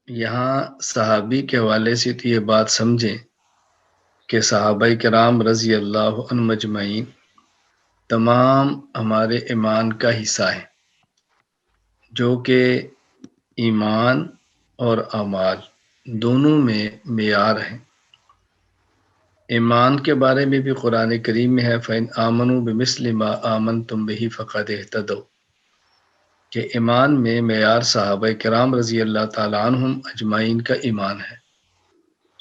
یہاں صحابی کے حوالے سے تو یہ بات سمجھیں کہ صحابہ کرام رضی اللہ عنہم مجمعین تمام ہمارے ایمان کا حصہ ہے، جو کہ ایمان اور اعمال دونوں میں معیار ہیں۔ ایمان کے بارے میں بھی قرآن کریم میں ہے فَإِنْ آمَنُوا بِمِثْلِ مَا آمَنْتُمْ بِهِ فَقَدِ اهْتَدَوْا، کہ ایمان میں معیار صحابہ کرام رضی اللہ تعالیٰ عنہم اجمعین کا ایمان ہے،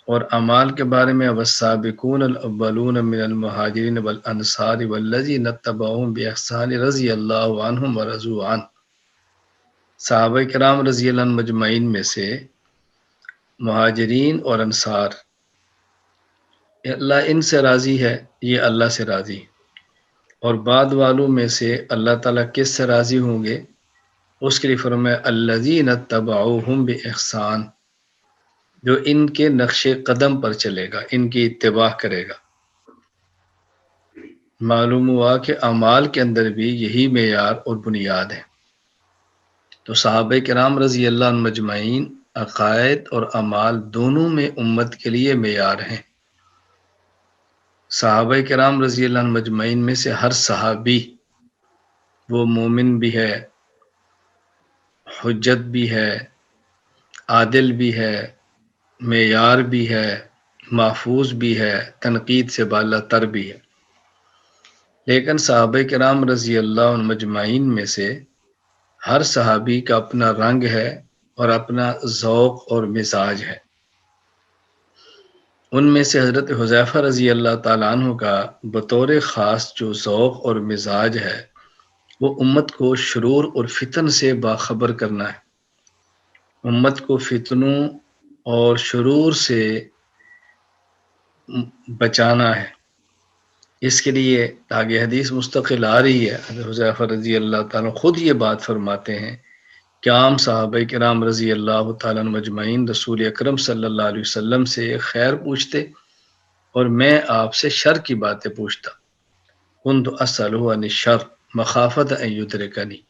اور اعمال کے بارے میں والسابقون الاولون من المہاجرین والانصار والذین اتبعوهم بإحسان رضی اللہ عنہم ورضوا عنہ، صحابہ کرام رضی اللہ عنہ مجمعین میں سے مہاجرین اور انصار، اللہ ان سے راضی ہے، یہ اللہ سے راضی ہے، اور بعد والوں میں سے اللہ تعالیٰ کس سے راضی ہوں گے؟ اس کے لیے فرمایا الذین اتبعوہم بإحسان، جو ان کے نقش قدم پر چلے گا، ان کی اتباع کرے گا۔ معلوم ہوا کہ اعمال کے اندر بھی یہی معیار اور بنیاد ہے۔ تو صحابہ کرام رضی اللہ عنہ مجمعین عقائد اور اعمال دونوں میں امت کے لیے معیار ہیں۔ صحابہ کرام رضی اللہ عنہ مجمعین میں سے ہر صحابی، وہ مومن بھی ہے، حجت بھی ہے، عادل بھی ہے، معیار بھی ہے، محفوظ بھی ہے، تنقید سے بالا تر بھی ہے۔ لیکن صحابہ کرام رضی اللہ عنہ مجمعین میں سے ہر صحابی کا اپنا رنگ ہے اور اپنا ذوق اور مزاج ہے۔ ان میں سے حضرت حذیفہ رضی اللہ تعالیٰ عنہ کا بطور خاص جو ذوق اور مزاج ہے، وہ امت کو شرور اور فتن سے باخبر کرنا ہے، امت کو فتنوں اور شرور سے بچانا ہے۔ اس کے لیے آگے حدیث مستقل آ رہی ہے، حضرت حذیفہ رضی اللہ تعالیٰ خود یہ بات فرماتے ہیں کہ عام صحابہ کرام رضی اللہ تعالیٰ عنہ مجمعین رسول اکرم صلی اللہ علیہ وسلم سے خیر پوچھتے اور میں آپ سے شر کی باتیں پوچھتا، کنت اسألہ عن الشر مخافۃ ان یدرکنی۔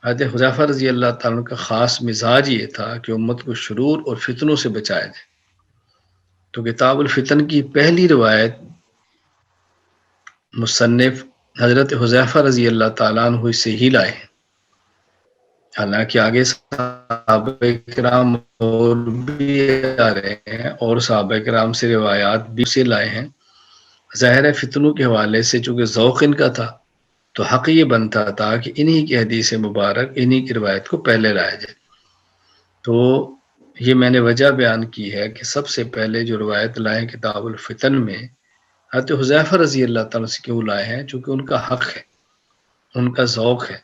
حضرت حذیفہ رضی اللہ تعالیٰ عنہ کا خاص مزاج یہ تھا کہ امت کو شرور اور فتنوں سے بچایا جائے۔ تو کتاب الفتن کی پہلی روایت مصنف حضرت حذیفہ رضی اللہ تعالیٰ عنہ سے ہی لائے ہیں، حالانکہ آگے صحابہ کرام اور بھی آ رہے ہیں اور صحابہ کرام سے روایات بھی سے لائے ہیں۔ ظاہر ہے فتنوں کے حوالے سے چونکہ ذوق ان کا تھا، تو حق یہ بنتا تھا کہ انہی کی حدیث مبارک، انہی کی روایت کو پہلے لایا جائے۔ تو یہ میں نے وجہ بیان کی ہے کہ سب سے پہلے جو روایت لائے ہیں کتاب الفتن میں، حضرت حذیفہ رضی اللہ تعالیٰ سے کیوں لائے ہیں؟ چونکہ ان کا حق ہے، ان کا ذوق ہے،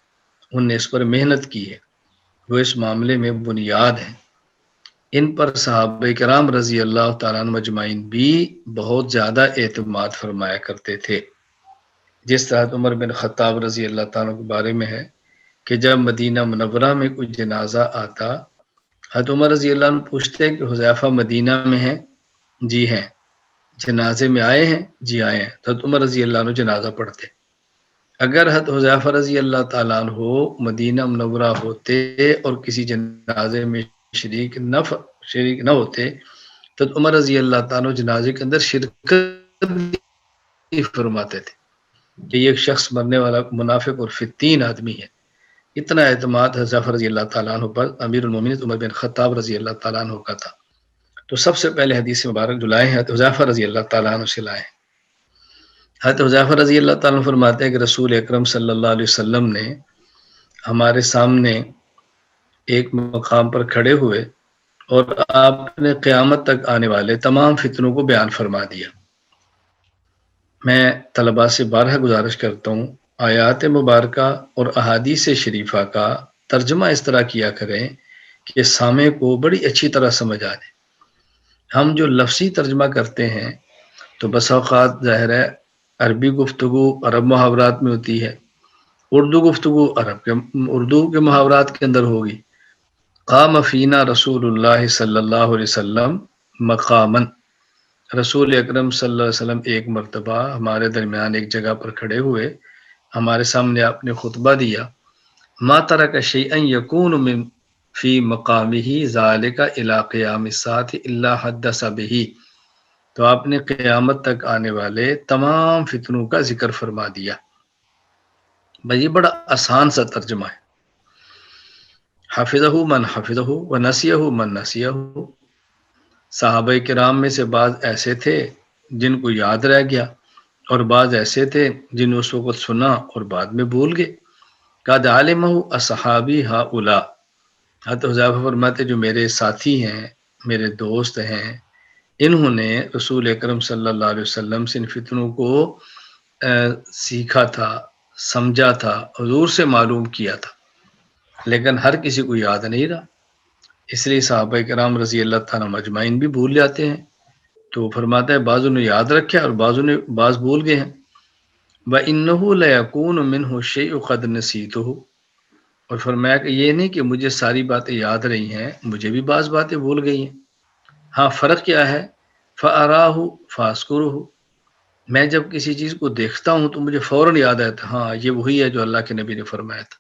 ان نے اس پر محنت کی ہے، وہ اس معاملے میں بنیاد ہیں۔ ان پر صحابہ کرام رضی اللہ تعالیٰ عنہ مجمعین بھی بہت زیادہ اعتماد فرمایا کرتے تھے۔ جس طرح عمر بن خطاب رضی اللہ تعالیٰ کے بارے میں ہے کہ جب مدینہ منورہ میں کوئی جنازہ آتا، حضرت عمر رضی اللہ عنہ پوچھتے کہ حذیفہ مدینہ میں ہیں؟ جی ہیں۔ جنازے میں آئے ہیں؟ جی آئے ہیں۔ حضرت عمر رضی اللہ عنہ جنازہ پڑھتے۔ اگر حضرت حذیفہ رضی اللہ تعالیٰ عنہ مدینہ منورہ ہوتے اور کسی جنازے میں شریک نہ ہوتے تو عمر رضی اللہ تعالیٰ عنہ جنازے کے اندر شرکت فرماتے تھے کہ یہ شخص مرنے والا منافق اور فتین آدمی ہے۔ اتنا اعتماد حذیفہ رضی اللہ تعالیٰ عنہ پر امیر المومنین عمر بن خطاب رضی اللہ تعالیٰ عنہ کا تھا۔ تو سب سے پہلے حدیث مبارک جو لائے ہیں حذیفہ رضی اللہ تعالیٰ عنہ سے لائے ہیں۔ حضرت حذیفہ رضی اللہ تعالیٰ عنہ فرماتے ہیں کہ رسول اکرم صلی اللہ علیہ وسلم نے ہمارے سامنے ایک مقام پر کھڑے ہوئے اور آپ نے قیامت تک آنے والے تمام فتنوں کو بیان فرما دیا۔ میں طلباء سے بارہا گزارش کرتا ہوں، آیات مبارکہ اور احادیث شریفہ کا ترجمہ اس طرح کیا کریں کہ سامع کو بڑی اچھی طرح سمجھ آ جائے۔ ہم جو لفظی ترجمہ کرتے ہیں تو بس اوقات ظاہر ہے عربی گفتگو عرب محاورات میں ہوتی ہے، اردو گفتگو اردو کے محاورات کے اندر ہوگی۔ قام فینا رسول اللہ صلی اللہ علیہ وسلم مقامن، رسول اکرم صلی اللہ علیہ وسلم ایک مرتبہ ہمارے درمیان ایک جگہ پر کھڑے ہوئے، ہمارے سامنے آپ نے خطبہ دیا۔ ما ترک شیئا یکون من فی مقامہ ذالک الی قیام الساعۃ الا حدث بہ، تو آپ نے قیامت تک آنے والے تمام فتنوں کا ذکر فرما دیا۔ بھائی یہ بڑا آسان سا ترجمہ ہے۔ حفظہ من حفظہ ونسیہ من نسیہ، صحابہ کرام میں سے بعض ایسے تھے جن کو یاد رہ گیا، اور بعض ایسے تھے جن اس وقت سنا اور بعد میں بھول گئے۔ قد علمہ اصحابی ہؤلاء، حضرت حذیفہ فرماتے جو میرے ساتھی ہیں، میرے دوست ہیں، انہوں نے رسول اکرم صلی اللہ علیہ وسلم سے ان فتنوں کو سیکھا تھا، سمجھا تھا، حضور سے معلوم کیا تھا، لیکن ہر کسی کو یاد نہیں رہا، اس لیے صحابہ کرام رضی اللہ تعالیٰ مجمعین بھی بھول جاتے ہیں۔ تو فرماتا ہے بعضوں نے یاد رکھا اور بعض بھول گئے ہیں۔ وَإِنَّهُ لَيَكُونُ مِنْهُ الشَّيْءُ قَدْ نَسِيتُهُ، اور فرمایا کہ یہ نہیں کہ مجھے ساری باتیں یاد رہی ہیں، مجھے بھی بعض باتیں بھول گئی ہیں۔ ہاں فرق کیا ہے؟ فَأَرَاهُ فَأَذْكُرُهُ، میں جب کسی چیز کو دیکھتا ہوں تو مجھے فوراً یاد آتا ہے، ہاں یہ وہی ہے جو اللہ کے نبی نے فرمایا تھا،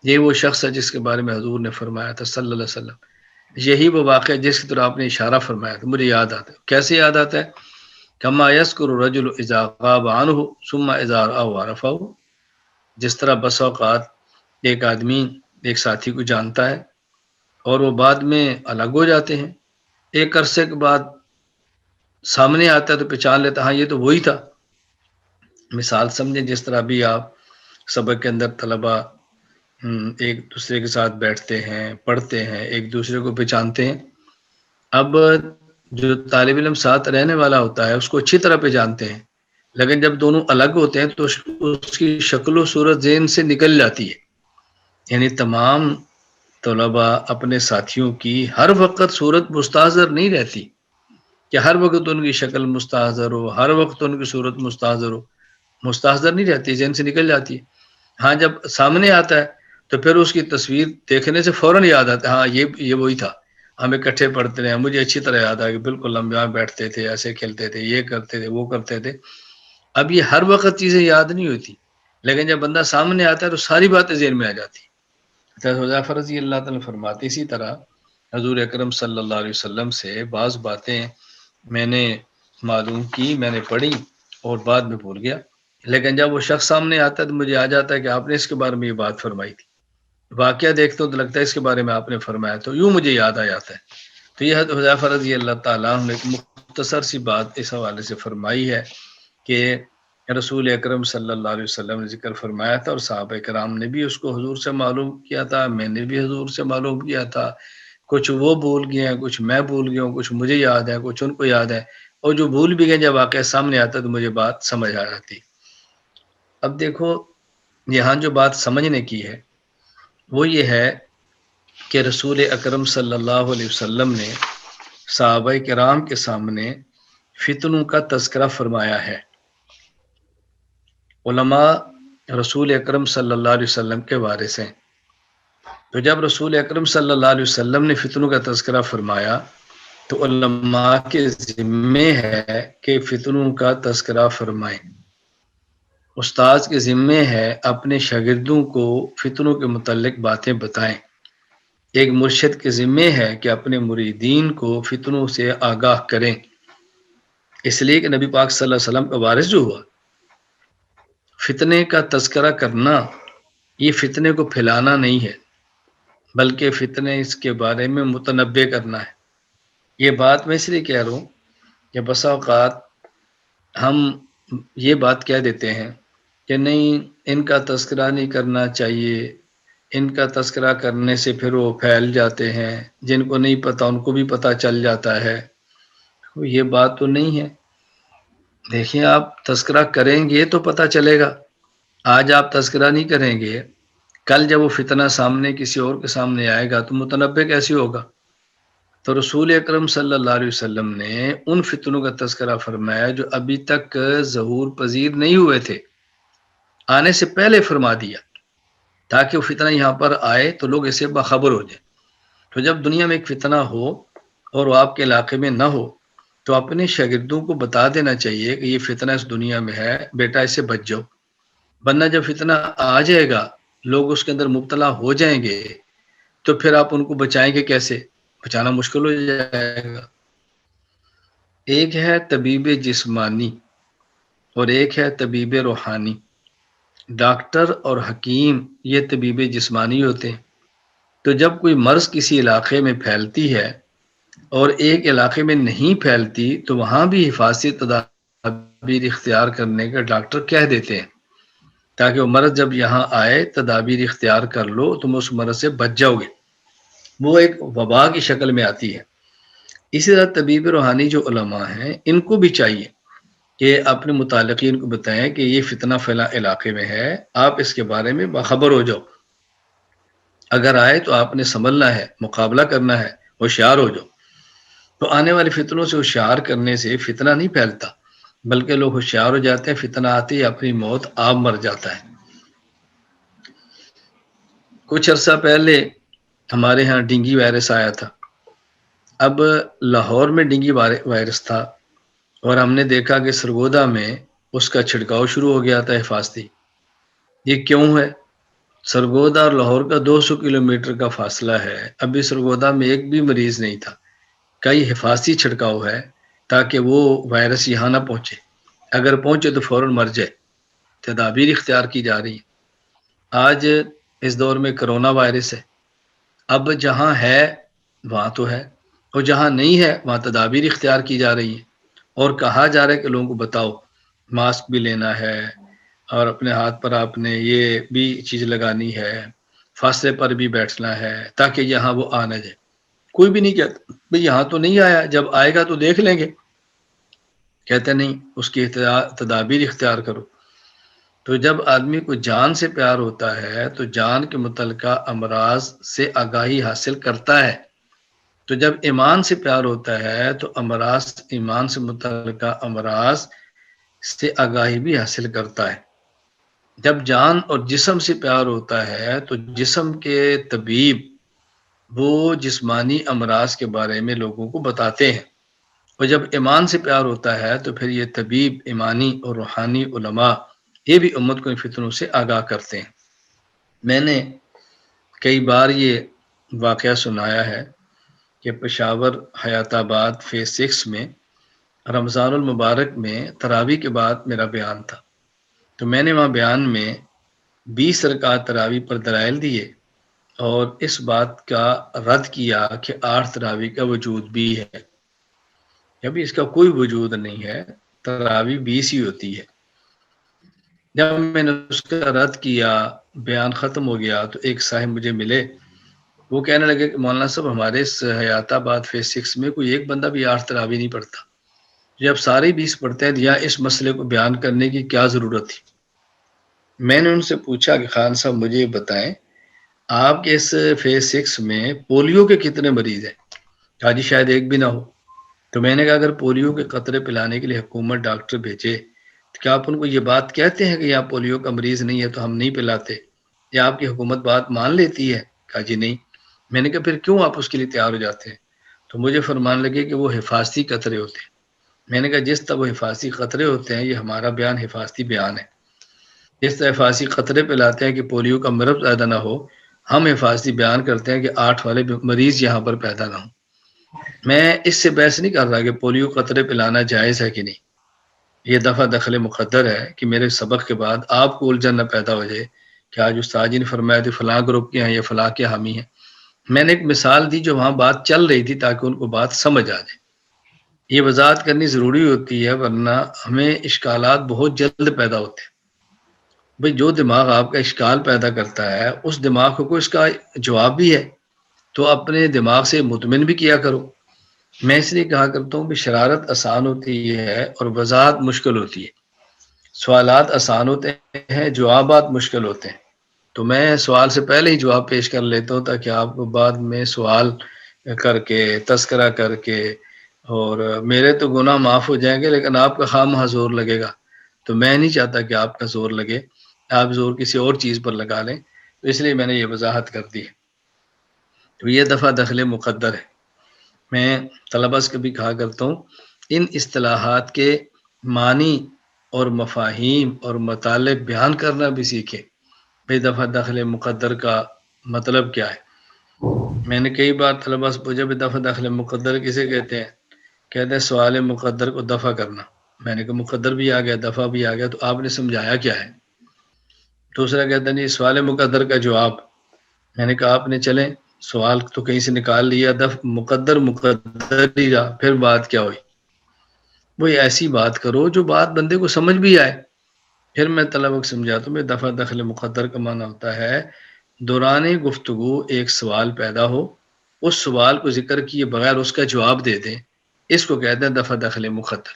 یہ وہ شخص ہے جس کے بارے میں حضور نے فرمایا تھا صلی اللہ علیہ وسلم، یہی وہ واقعہ جس کی طرح آپ نے اشارہ فرمایا تھا، مجھے یاد آتا ہے۔ کیسے یاد آتا ہے؟ کما یذکر الرجل اذا غاب عنہ ثم اذا رآه عرفہ، جس طرح بس اوقات ایک آدمی ایک ساتھی کو جانتا ہے اور وہ بعد میں الگ ہو جاتے ہیں، ایک عرصے کے بعد سامنے آتا ہے تو پہچان لیتا ہاں یہ تو وہی تھا۔ مثال سمجھیں، جس طرح بھی آپ سبق کے اندر طلبہ ایک دوسرے کے ساتھ بیٹھتے ہیں، پڑھتے ہیں، ایک دوسرے کو پہچانتے ہیں۔ اب جو طالب علم ساتھ رہنے والا ہوتا ہے اس کو اچھی طرح پہچانتے ہیں، لیکن جب دونوں الگ ہوتے ہیں تو اس کی شکل و صورت ذہن سے نکل جاتی ہے۔ یعنی تمام طلباء اپنے ساتھیوں کی ہر وقت صورت مستحضر نہیں رہتی کہ ہر وقت ان کی شکل مستحضر ہو، ہر وقت ان کی صورت مستحضر ہو، مستحضر نہیں رہتی، ذہن سے نکل جاتی ہے۔ ہاں جب سامنے آتا ہے تو پھر اس کی تصویر دیکھنے سے فوراً یاد آتا ہے، ہاں یہ وہی تھا، ہم اکٹھے پڑھتے رہے، مجھے اچھی طرح یاد آ کہ بالکل ہم یہاں بیٹھتے تھے، ایسے کھیلتے تھے، یہ کرتے تھے، وہ کرتے تھے۔ اب یہ ہر وقت چیزیں یاد نہیں ہوتی، لیکن جب بندہ سامنے آتا ہے تو ساری باتیں ذہن میں آ جاتی۔ حذیفہ رضی اللہ تعالیٰ فرماتے اسی طرح حضور اکرم صلی اللہ علیہ وسلم سے بعض باتیں میں نے معلوم کی، میں نے پڑھی اور بعد میں بھول گیا، لیکن جب وہ شخص سامنے آتا ہے تو مجھے آ جاتا ہے کہ آپ نے اس کے بارے میں یہ بات فرمائی تھی، واقعہ دیکھتا ہوں تو لگتا ہے اس کے بارے میں آپ نے فرمایا، تو یوں مجھے یاد آ جاتا ہے۔ تو یہ حذیفہ رضی اللہ تعالیٰ عنہ نے ایک مختصر سی بات اس حوالے سے فرمائی ہے کہ رسول اکرم صلی اللہ علیہ وسلم نے ذکر فرمایا تھا، اور صحابہ کرام نے بھی اس کو حضور سے معلوم کیا تھا، میں نے بھی حضور سے معلوم کیا تھا، کچھ وہ بھول گئے ہیں، کچھ میں بھول گیا ہوں، کچھ مجھے یاد ہے، کچھ ان کو یاد ہے، اور جو بھول بھی گئے جب واقعہ سامنے آتا ہے تو مجھے بات سمجھ آ جاتی۔ اب دیکھو یہاں جو بات سمجھنے کی ہے وہ یہ ہے کہ رسول اکرم صلی اللہ علیہ وسلم نے صحابہ کرام کے سامنے فتنوں کا تذکرہ فرمایا ہے۔ علماء رسول اکرم صلی اللہ علیہ وسلم کے وارث ہیں، تو جب رسول اکرم صلی اللہ علیہ وسلم نے فتنوں کا تذکرہ فرمایا تو علماء کے ذمے ہے کہ فتنوں کا تذکرہ فرمائیں، استاذ کے ذمے ہے اپنے شاگردوں کو فتنوں کے متعلق باتیں بتائیں، ایک مرشد کے ذمے ہے کہ اپنے مریدین کو فتنوں سے آگاہ کریں۔ اس لیے کہ نبی پاک صلی اللہ علیہ وسلم کا وارث جو ہوا، فتنے کا تذکرہ کرنا یہ فتنے کو پھیلانا نہیں ہے، بلکہ فتنے اس کے بارے میں متنبع کرنا ہے۔ یہ بات میں اس لیے کہہ رہا ہوں کہ بسا اوقات ہم یہ بات کہہ دیتے ہیں کہ نہیں ان کا تذکرہ نہیں کرنا چاہیے، ان کا تذکرہ کرنے سے پھر وہ پھیل جاتے ہیں، جن کو نہیں پتہ ان کو بھی پتہ چل جاتا ہے۔ یہ بات تو نہیں ہے۔ دیکھیں آپ تذکرہ کریں گے تو پتہ چلے گا، آج آپ تذکرہ نہیں کریں گے، کل جب وہ فتنہ سامنے کسی اور کے سامنے آئے گا تو متنبع کیسے ہوگا؟ تو رسول اکرم صلی اللہ علیہ وسلم نے ان فتنوں کا تذکرہ فرمایا جو ابھی تک ظہور پذیر نہیں ہوئے تھے، آنے سے پہلے فرما دیا تاکہ وہ فتنہ یہاں پر آئے تو لوگ اسے باخبر ہو جائیں۔ تو جب دنیا میں ایک فتنہ ہو اور وہ آپ کے علاقے میں نہ ہو تو اپنے شاگردوں کو بتا دینا چاہیے کہ یہ فتنہ اس دنیا میں ہے، بیٹا اس سے بچ جاؤ، ورنہ جب فتنہ آ جائے گا لوگ اس کے اندر مبتلا ہو جائیں گے تو پھر آپ ان کو بچائیں گے کیسے؟ بچانا مشکل ہو جائے گا۔ ایک ہے طبیب جسمانی اور ایک ہے طبیب روحانی۔ ڈاکٹر اور حکیم یہ طبیب جسمانی ہوتے ہیں۔ تو جب کوئی مرض کسی علاقے میں پھیلتی ہے اور ایک علاقے میں نہیں پھیلتی تو وہاں بھی حفاظتی تدابیر اختیار کرنے کا ڈاکٹر کہہ دیتے ہیں، تاکہ وہ مرض جب یہاں آئے تدابیر اختیار کر لو، تم اس مرض سے بچ جاؤ گے۔ وہ ایک وبا کی شکل میں آتی ہے۔ اسی طرح طبیب روحانی جو علماء ہیں ان کو بھی چاہیے کہ اپنے متعلقین کو بتائیں کہ یہ فتنہ فلاں علاقے میں ہے، آپ اس کے بارے میں باخبر ہو جاؤ، اگر آئے تو آپ نے سنبھلنا ہے، مقابلہ کرنا ہے، ہوشیار ہو جاؤ۔ تو آنے والے فتنوں سے ہوشیار کرنے سے فتنہ نہیں پھیلتا، بلکہ لوگ ہوشیار ہو جاتے ہیں، فتنہ آتے ہی اپنی موت آپ مر جاتا ہے۔ کچھ عرصہ پہلے ہمارے ہاں ڈینگی وائرس آیا تھا۔ اب لاہور میں ڈینگی وائرس تھا اور ہم نے دیکھا کہ سرگودا میں اس کا چھڑکاؤ شروع ہو گیا تھا حفاظتی۔ یہ کیوں ہے؟ سرگودا اور لاہور کا 200 کلومیٹر کا فاصلہ ہے، ابھی سرگودا میں ایک بھی مریض نہیں تھا۔ کئی حفاظتی چھڑکاؤ ہے تاکہ وہ وائرس یہاں نہ پہنچے، اگر پہنچے تو فوراً مر جائے۔ تدابیر اختیار کی جا رہی ہیں۔ آج اس دور میں کرونا وائرس ہے، اب جہاں ہے وہاں تو ہے، اور جہاں نہیں ہے وہاں تدابیر اختیار کی جا رہی ہیں، اور کہا جا رہا ہے کہ لوگوں کو بتاؤ ماسک بھی لینا ہے اور اپنے ہاتھ پر آپ نے یہ بھی چیز لگانی ہے، فاصلے پر بھی بیٹھنا ہے، تاکہ یہاں وہ آ نہ جائے۔ کوئی بھی نہیں کہتا بھئی یہاں تو نہیں آیا، جب آئے گا تو دیکھ لیں گے، کہتے نہیں اس کی تدابیر اختیار کرو۔ تو جب آدمی کو جان سے پیار ہوتا ہے تو جان کے متعلقہ امراض سے آگاہی حاصل کرتا ہے۔ تو جب ایمان سے پیار ہوتا ہے تو ایمان سے متعلقہ امراض سے آگاہی بھی حاصل کرتا ہے۔ جب جان اور جسم سے پیار ہوتا ہے تو جسم کے طبیب وہ جسمانی امراض کے بارے میں لوگوں کو بتاتے ہیں، اور جب ایمان سے پیار ہوتا ہے تو پھر یہ طبیب ایمانی اور روحانی علماء یہ بھی امت کو ان فتنوں سے آگاہ کرتے ہیں۔ میں نے کئی بار یہ واقعہ سنایا ہے کہ پشاور حیات آباد فیز 6 میں رمضان المبارک میں تراویح کے بعد میرا بیان تھا، تو میں نے وہاں بیان میں 20 رکعت تراویح پر دلائل دیے اور اس بات کا رد کیا کہ 8 تراویح کا وجود بھی ہے۔ ابھی اس کا کوئی وجود نہیں ہے، تراویح 20 ہی ہوتی ہے۔ جب میں نے اس کا رد کیا، بیان ختم ہو گیا، تو ایک صاحب مجھے ملے، وہ کہنے لگے کہ مولانا صاحب ہمارے اس حیات آباد فیز 6 میں کوئی ایک بندہ بھی 8 تراویح نہیں پڑھتا، جب سارے 20 پڑھتے ہیں یا اس مسئلے کو بیان کرنے کی کیا ضرورت تھی؟ میں نے ان سے پوچھا کہ خان صاحب مجھے بتائیں آپ کے اس فیز 6 میں پولیو کے کتنے مریض ہیں؟ کہا جی شاید ایک بھی نہ ہو۔ تو میں نے کہا اگر پولیو کے قطرے پلانے کے لیے حکومت ڈاکٹر بھیجے تو کیا آپ ان کو یہ بات کہتے ہیں کہ یہاں پولیو کا مریض نہیں ہے تو ہم نہیں پلاتے، یا آپ کی حکومت بات مان لیتی ہے؟ کہا جی نہیں۔ میں نے کہا پھر کیوں آپ اس کے لیے تیار ہو جاتے ہیں؟ تو مجھے فرمان لگے کہ وہ حفاظتی قطرے ہوتے ہیں۔ میں نے کہا جس طرح وہ حفاظتی قطرے ہوتے ہیں، یہ ہمارا بیان حفاظتی بیان ہے۔ جس طرح حفاظتی قطرے پلاتے ہیں کہ پولیو کا مرض پیدا نہ ہو، ہم حفاظتی بیان کرتے ہیں کہ 8 والے مریض یہاں پر پیدا نہ ہوں۔ میں اس سے بحث نہیں کر رہا کہ پولیو قطرے پلانا جائز ہے کہ نہیں، یہ دفعہ دخل مقدر ہے کہ میرے سبق کے بعد آپ کو الجھن نہ پیدا ہو جائے کہ آج استاد جی نے فرمایا تھا فلاں گروپ کے ہیں یا فلاں کے حامی ہیں۔ میں نے ایک مثال دی جو وہاں بات چل رہی تھی تاکہ ان کو بات سمجھ آ جائے۔ یہ وضاحت کرنی ضروری ہوتی ہے ورنہ ہمیں اشکالات بہت جلد پیدا ہوتے ہیں۔ بھئی جو دماغ آپ کا اشکال پیدا کرتا ہے اس دماغ کو اس کا جواب بھی ہے، تو اپنے دماغ سے مطمئن بھی کیا کرو۔ میں اس لیے کہا کرتا ہوں کہ شرارت آسان ہوتی ہے اور وضاحت مشکل ہوتی ہے۔ سوالات آسان ہوتے ہیں، جوابات مشکل ہوتے ہیں۔ تو میں سوال سے پہلے ہی جواب پیش کر لیتا ہوں تاکہ آپ کو بعد میں سوال کر کے تذکرہ کر کے، اور میرے تو گناہ معاف ہو جائیں گے لیکن آپ کا خواہ زور لگے گا، تو میں نہیں چاہتا کہ آپ کا زور لگے، آپ زور کسی اور چیز پر لگا لیں، تو اس لیے میں نے یہ وضاحت کر دی ہے۔ تو یہ دفعہ دخل مقدر ہے۔ میں طلباء سے بھی کہا کرتا ہوں ان اصطلاحات کے معنی اور مفاہیم اور مطالب بیان کرنا بھی سیکھیں۔ بے دفعہ دخل مقدر کا مطلب کیا ہے؟ میں نے کئی بار طلبا سے پوچھا بھی دفع دخل مقدر کسے کہتے ہیں، کہتے ہیں سوال مقدر کو دفع کرنا۔ میں نے کہا مقدر بھی آ گیا، دفع بھی آ گیا، تو آپ نے سمجھایا کیا ہے؟ دوسرا کہتا نہیں سوال مقدر کا جواب۔ میں نے کہا آپ نے چلیں سوال تو کہیں سے نکال لیا، مقدر مقدر ہی رہا، پھر بات کیا ہوئی؟ وہی ایسی بات کرو جو بات بندے کو سمجھ بھی آئے۔ پھر میں طلبا کو سمجھاتا ہوں دفع دخل مقدر کا معنی ہوتا ہے دوران گفتگو ایک سوال پیدا ہو، اس سوال کو ذکر کیے بغیر اس کا جواب دے دیں، اس کو کہتے ہیں دفع دخل مقدر۔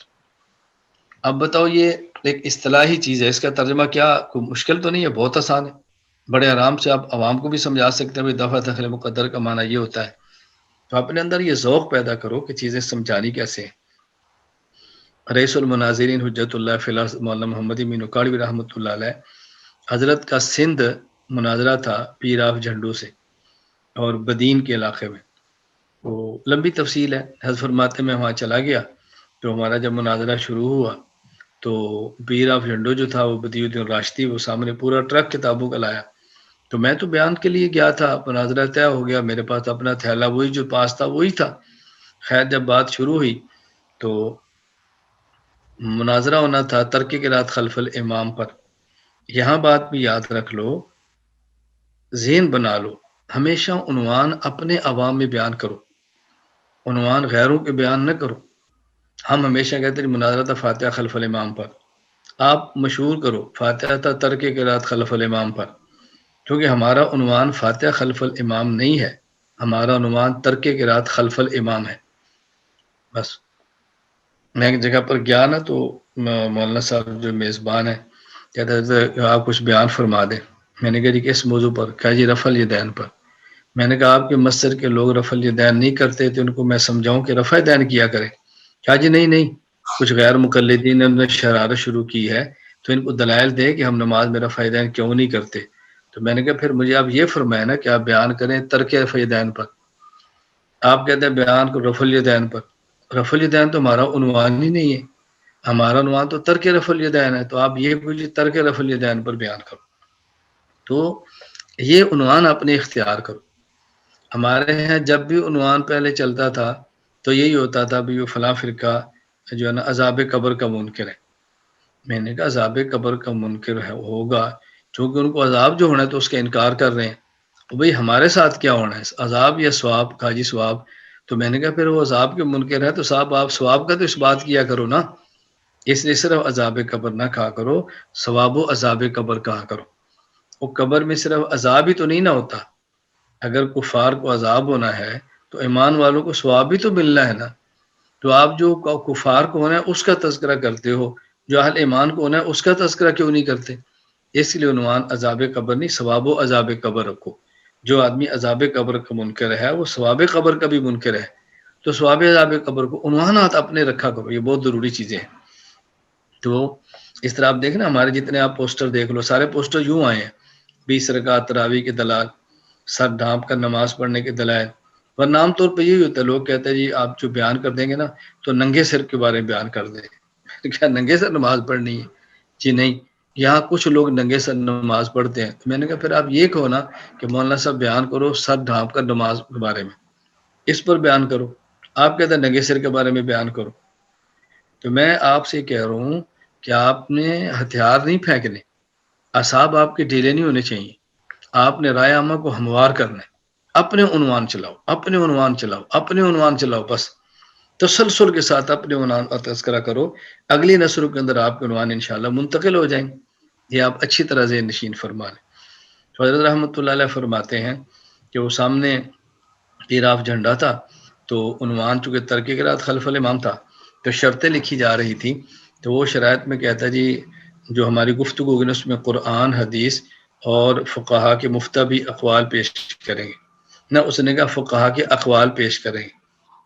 اب بتاؤ یہ ایک اصطلاحی چیز ہے، اس کا ترجمہ کیا کوئی مشکل تو نہیں ہے، بہت آسان ہے، بڑے آرام سے آپ عوام کو بھی سمجھا سکتے ہیں دفع دخل مقدر کا معنی یہ ہوتا ہے۔ تو اپنے اندر یہ ذوق پیدا کرو کہ چیزیں سمجھانی کیسے ہیں۔ رئیس المناظرین حجت اللہ فی الارض مولانا محمد امین اکاڑوی رحمۃ اللہ علیہ، حضرت کا سندھ مناظرہ تھا پیر آف جھنڈو سے اور بدین کے علاقے میں، وہ لمبی تفصیل ہے، حضرت فرماتے میں وہاں چلا گیا تو ہمارا جب مناظرہ شروع ہوا تو پیر آف جھنڈو جو تھا وہ بدیع الدین راشدی، وہ سامنے پورا ٹرک کتابوں کا لایا، تو میں تو بیان کے لیے گیا تھا، مناظرہ طے ہو گیا، میرے پاس اپنا تھیلا وہی جو پاس تھا وہی تھا۔ خیر جب بات شروع ہوئی تو مناظرہ ہونا تھا ترک قرات خلف الامام پر۔ یہاں بات بھی یاد رکھ لو، ذہن بنا لو، ہمیشہ عنوان اپنے عوام میں بیان کرو، عنوان غیروں کے بیان نہ کرو۔ ہم ہمیشہ کہتے ہیں مناظرہ تھا فاتحہ خلف الامام پر، آپ مشہور کرو فاتحہ تھا ترک قرات خلف الامام پر، کیونکہ ہمارا عنوان فاتحہ خلف الامام نہیں ہے، ہمارا عنوان ترک قرات خلف الامام ہے۔ بس میں ایک جگہ پر گیا نا تو مولانا صاحب جو میزبان ہے کہتے تھے آپ کچھ بیان فرما دیں۔ میں نے کہا جی کس موضوع پر؟ کہا جی رفع الیدین پر۔ میں نے کہا آپ کے مسجد کے لوگ رفع الیدین نہیں کرتے تو ان کو میں سمجھاؤں کہ رفع دین کیا کرے؟ کہا جی نہیں، کچھ غیر مقلدین نے شرارت شروع کی ہے تو ان کو دلائل دے کہ ہم نماز میں رفع دین کیوں نہیں کرتے۔ تو میں نے کہا پھر مجھے آپ یہ فرمائیں نا کہ آپ بیان کریں ترک رفع دین پر، آپ کہتے ہیں بیان کو رفع الیدین پر۔ رفع الیدین تو ہمارا عنوان ہی نہیں ہے، ہمارا عنوان تو ترک رفع الیدین ہے، تو آپ یہ بولیے ترک رفع الیدین پر بیان کرو۔ تو یہ عنوان اپنے اختیار کرو۔ ہمارے یہاں جب بھی عنوان پہلے چلتا تھا تو یہی ہوتا تھا بھی وہ فلاں فرقہ جو ہے نا عذاب قبر کا منکر ہے۔ میں نے کہا عذاب قبر کا منکر ہے ہوگا چونکہ ان کو عذاب جو ہونا ہے تو اس کا انکار کر رہے ہیں، بھئی ہمارے ساتھ کیا ہونا ہے عذاب یا ثواب؟ کہا جی ثواب۔ تو میں نے کہا پھر وہ عذاب کے منکر ہے تو صاحب آپ ثواب کا تو اس بات کیا کرو نا، اس لیے صرف عذاب قبر نہ کہا کرو، ثواب و عذاب قبر کہا کرو۔ وہ قبر میں صرف عذاب ہی تو نہیں نہ ہوتا، اگر کفار کو عذاب ہونا ہے تو ایمان والوں کو ثواب بھی تو ملنا ہے نا، تو آپ جو کفار کو ہونا ہے اس کا تذکرہ کرتے ہو، جو اہل ایمان کو ہونا ہے اس کا تذکرہ کیوں نہیں کرتے؟ اس لیے عنوان عذاب قبر نہیں، ثواب و عذاب قبر رکھو۔ جو آدمی عذاب قبر کا منکر ہے وہ ثواب قبر کا بھی منکر ہے، تو ثواب عذاب قبر کو عنوانات اپنے رکھا کرو، یہ بہت ضروری چیزیں ہیں۔ تو اس طرح آپ دیکھنا ہمارے جتنے آپ پوسٹر دیکھ لو سارے پوسٹر یوں آئے ہیں 20 رکعت تراویح کے دلال، سر ڈھانپ کر نماز پڑھنے کے دلائل، ورنہ عام طور پہ یہی ہوتا ہے، لوگ کہتے ہیں جی آپ جو بیان کر دیں گے نا تو ننگے سر کے بارے میں بیان کر دیں۔ کیا ننگے سر نماز پڑھنی ہے؟ جی نہیں، یہاں کچھ لوگ ننگے سر نماز پڑھتے ہیں، تو میں نے کہا پھر آپ یہ کہو نا کہ مولانا صاحب بیان کرو سر ڈھانپ کر نماز کے بارے میں، اس پر بیان کرو، آپ کہتے ہیں ننگے سر کے بارے میں بیان کرو۔ تو میں آپ سے کہہ رہا ہوں کہ آپ نے ہتھیار نہیں پھینکنے، اعصاب آپ کے ڈھیلے نہیں ہونے چاہیے، آپ نے رائے عامہ کو ہموار کرنا ہے، اپنے عنوان چلاؤ، اپنے عنوان چلاؤ، اپنے عنوان چلاؤ، بس تسلسل کے ساتھ اپنے عنوان کا تذکرہ کرو، اگلی نسلوں کے اندر آپ کے عنوان انشاءاللہ منتقل ہو جائیں گے، یہ آپ اچھی طرح ذہن نشین فرما لیں۔ تو حضرت رحمۃ اللہ علیہ فرماتے ہیں کہ وہ سامنے پیراف جھنڈا تھا تو عنوان چونکہ ترک قرات خلف الامام تھا تو شرطیں لکھی جا رہی تھی، تو وہ شرائط میں کہتا جی جو ہماری گفتگو ہوگی اس میں قرآن حدیث اور فقہا کے مفتبی اقوال پیش کریں گے، نہ اس نے کہا فقہا کے اقوال پیش کریں گے۔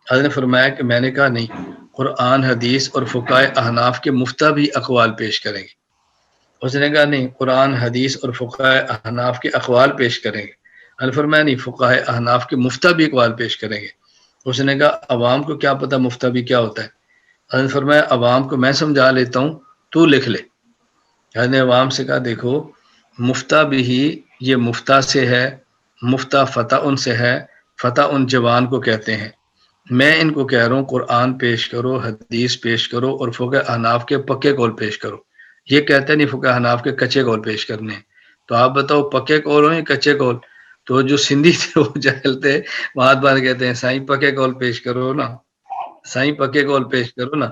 حضرت نے فرمایا کہ میں نے کہا نہیں، قرآن حدیث اور فقہاء احناف کے مفتبی اقوال پیش کریں گے۔ اس نے کہا نہیں، قرآن حدیث اور فقہاء احناف کے اقوال پیش کریں گے۔ حضرت فرمایا نہیں، فقہاء احناف کے مفتبی اقوال پیش کریں گے۔ اس نے کہا عوام کو کیا پتہ مفتبی کیا ہوتا ہے؟ حضرت فرمایا عوام کو میں سمجھا لیتا ہوں، تو لکھ لے۔ حضرت نے عوام سے کہا دیکھو مفتہ بھی یہ مفتہ سے ہے، مفتہ فتح ان سے ہے، فتح ان جوان کو کہتے ہیں۔ میں ان کو کہہ رہا ہوں قرآن پیش کرو، حدیث پیش کرو، اور فقہ احناف کے پکے قول پیش کرو۔ یہ کہتے نہیں فقہ احناف کے کچے قول پیش کرنے ہیں۔ تو آپ بتاؤ پکے قول ہو یا کچے قول؟ تو جو سندھی تھے وہ جاہل تھے، بات بات کہتے ہیں سائیں پکے قول پیش کرو نا، سائیں پکے قول پیش کرو نا۔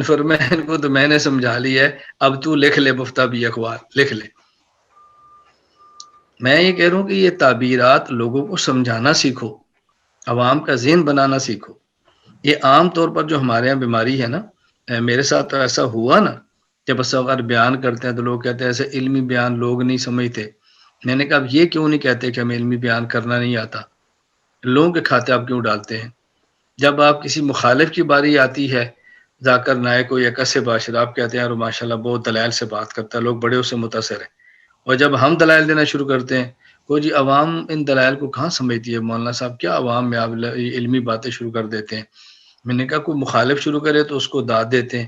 فرمایا ان کو تو میں نے سمجھا لی ہے، اب تو لکھ لے مفتا بھی اخبار لکھ لے۔ میں یہ کہہ رہا ہوں کہ یہ تعبیرات لوگوں کو سمجھانا سیکھو، عوام کا ذہن بنانا سیکھو۔ یہ عام طور پر جو ہمارے یہاں بیماری ہے نا، میرے ساتھ تو ایسا ہوا نا، جب بس اگر بیان کرتے ہیں تو لوگ کہتے ہیں ایسے علمی بیان لوگ نہیں سمجھتے۔ میں نے کہا اب یہ کیوں نہیں کہتے کہ ہمیں علمی بیان کرنا نہیں آتا، لوگوں کے کھاتے آپ کیوں ڈالتے ہیں؟ جب آپ کسی مخالف کی باری آتی ہے، ذاکر نائک کو یا کسے باشر، آپ کہتے ہیں اور ماشاء اللہ بہت دلائل سے بات کرتا ہے، لوگ بڑے اس سے متاثر ہیں۔ اور جب ہم دلائل دینا شروع کرتے ہیں، کوئی جی عوام ان دلائل کو کہاں سمجھتی ہے مولانا صاحب، کیا عوام میں آپ علمی باتیں شروع کر دیتے ہیں۔ میں نے کہا کوئی مخالف شروع کرے تو اس کو داد دیتے ہیں،